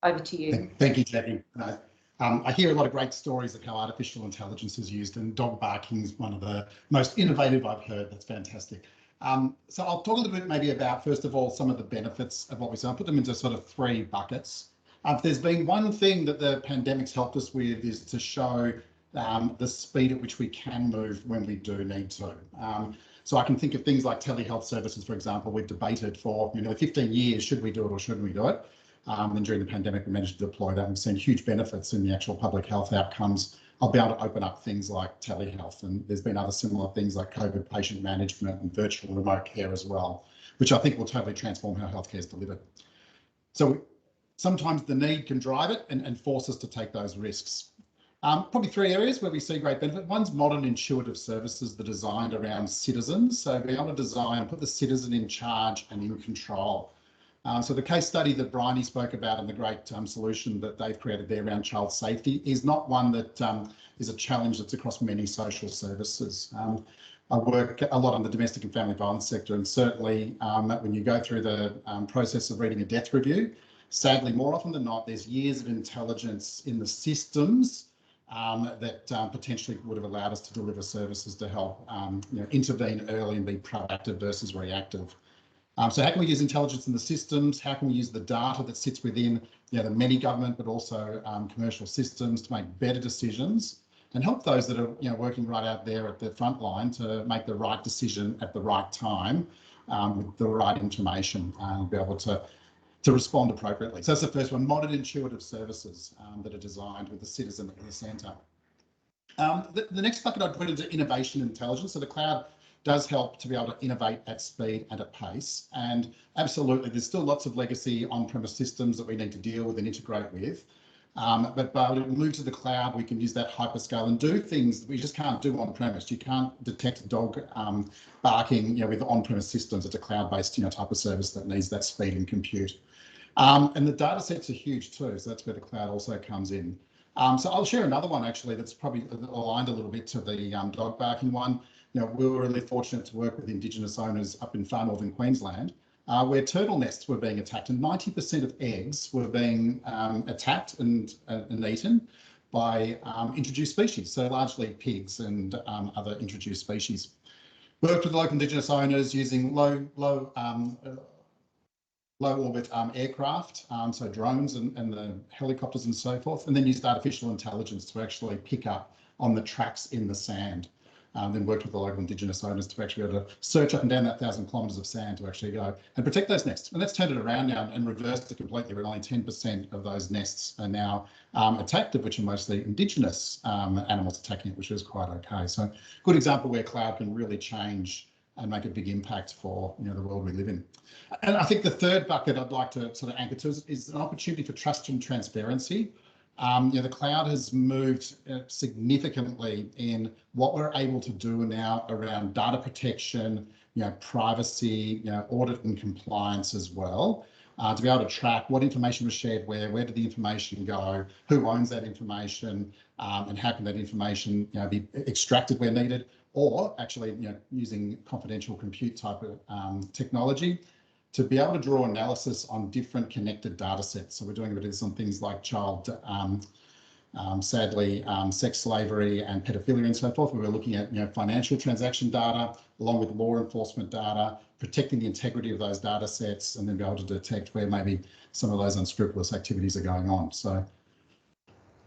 Over to you. Thank you, Jackie. I hear a lot of great stories of how artificial intelligence is used, and dog barking is one of the most innovative I've heard. That's fantastic. So I'll talk a little bit maybe about, first of all, some of the benefits of what we say. I'll put them into sort of 3 buckets. If there's been one thing that the pandemic's helped us with is to show the speed at which we can move when we do need to. So I can think of things like telehealth services, for example. We've debated for 15 years, should we do it or shouldn't we do it? And during the pandemic, we managed to deploy that. We've seen huge benefits in the actual public health outcomes. I'll be able to open up things like telehealth, and there's been other similar things like COVID patient management and virtual remote care as well, which I think will totally transform how healthcare is delivered. So sometimes the need can drive it and force us to take those risks. Probably 3 areas where we see great benefit. One's modern intuitive services that are designed around citizens. So being able to design and put the citizen in charge and in control. So the case study that Bryony spoke about and the great solution that they've created there around child safety is not one that is a challenge that's across many social services. I work a lot on the domestic and family violence sector, and certainly when you go through the process of reading a death review, sadly, more often than not, there's years of intelligence in the systems that potentially would have allowed us to deliver services to help intervene early and be proactive versus reactive. So how can we use intelligence in the systems? How can we use the data that sits within the many government but also commercial systems to make better decisions and help those that are working right out there at the front line to make the right decision at the right time with the right information and be able to respond appropriately. So that's the first one, modern intuitive services that are designed with the citizen at the centre. The next bucket I'd put into innovation and intelligence. So the cloud does help to be able to innovate at speed and at pace. And absolutely, there's still lots of legacy on-premise systems that we need to deal with and integrate with. But by able to move to the cloud, we can use that hyperscale and do things that we just can't do on-premise. You can't detect a dog barking with on-premise systems. It's a cloud-based type of service that needs that speed and compute. And the data sets are huge too, so that's where the cloud also comes in. So I'll share another one actually that's probably aligned a little bit to the dog barking one. We were really fortunate to work with Indigenous owners up in far northern Queensland, where turtle nests were being attacked, and 90% of eggs were being attacked and eaten by introduced species, so largely pigs and other introduced species. Worked with local Indigenous owners using low orbit aircraft, so drones and the helicopters and so forth, and then used artificial intelligence to actually pick up on the tracks in the sand. Then worked with the local Indigenous owners to actually be able to search up and down that 1,000 kilometres of sand to actually go and protect those nests. And that's turned it around now and reversed it completely, where only 10% of those nests are now attacked, of which are mostly Indigenous animals attacking it, which is quite okay. So good example where cloud can really change and make a big impact for the world we live in. And I think the third bucket I'd like to sort of anchor to is an opportunity for trust and transparency. The cloud has moved significantly in what we're able to do now around data protection, privacy, audit and compliance as well, to be able to track what information was shared where did the information go, who owns that information, and how can that information be extracted where needed, or actually using confidential compute type of technology to be able to draw analysis on different connected data sets. So we're doing a bit of this on things like sadly, sex slavery and pedophilia and so forth. We're looking at financial transaction data along with law enforcement data, protecting the integrity of those data sets, and then be able to detect where maybe some of those unscrupulous activities are going on. So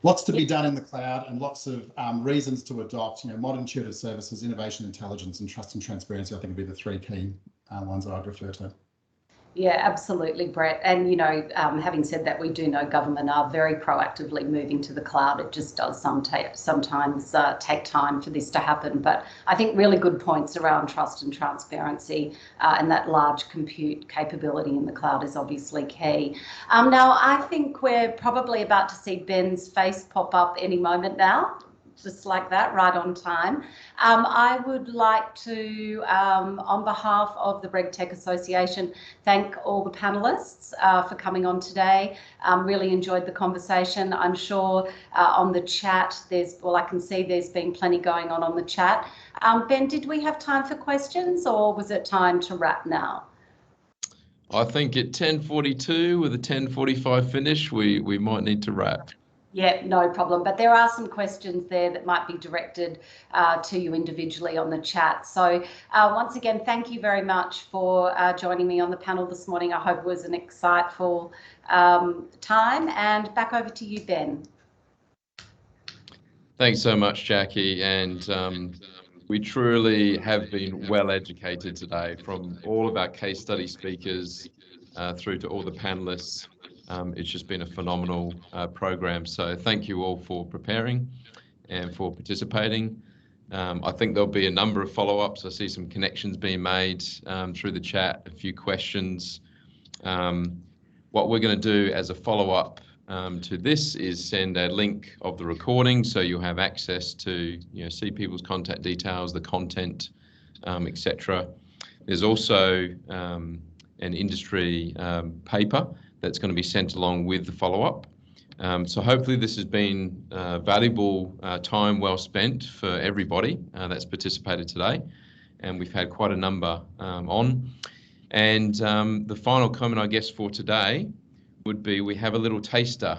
lots to be done in the cloud and lots of reasons to adopt modern intuitive services, innovation, intelligence, and trust and transparency. I think would be the three key ones I'd refer to. Yeah, absolutely, Brett. And, having said that, we do know government are very proactively moving to the cloud. It just does sometimes take time for this to happen. But I think really good points around trust and transparency and that large compute capability in the cloud is obviously key. Now, I think we're probably about to see Ben's face pop up any moment now. Just like that, right on time. I would like to, on behalf of the RegTech Association, thank all the panellists for coming on today. Really enjoyed the conversation. I'm sure on the chat, I can see there's been plenty going on the chat. Ben, did we have time for questions or was it time to wrap now? I think at 10:42 with a 10:45 finish, we might need to wrap. Yeah, no problem. But there are some questions there that might be directed to you individually on the chat. So once again, thank you very much for joining me on the panel this morning. I hope it was an insightful time. And back over to you, Ben. Thanks so much, Jackie. And we truly have been well educated today, from all of our case study speakers through to all the panelists. It's just been a phenomenal program. So thank you all for preparing and for participating. I think there'll be a number of follow-ups. I see some connections being made through the chat, a few questions. What we're going to do as a follow-up to this is send a link of the recording, so you'll have access to see people's contact details, the content, etc. There's also an industry paper that's going to be sent along with the follow-up. So hopefully this has been valuable time well spent for everybody that's participated today. And we've had quite a number on. And the final comment, I guess, for today would be we have a little taster.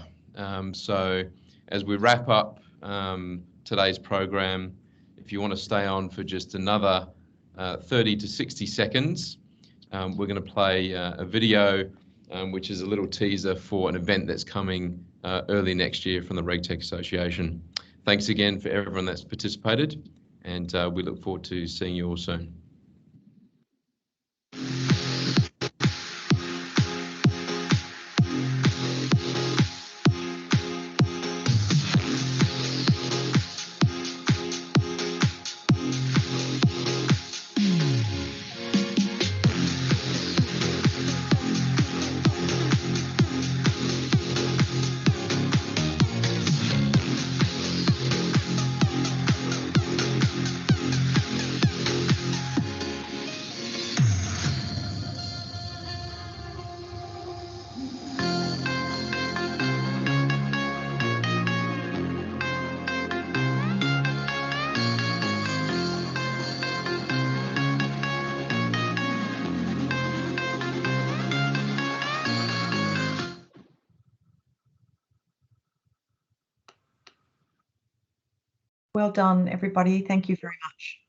So as we wrap up today's program. If you want to stay on for just another 30 to 60 seconds, we're going to play a video, which is a little teaser for an event that's coming early next year from the RegTech Association. Thanks again for everyone that's participated, and we look forward to seeing you all soon. Well done, everybody. Thank you very much.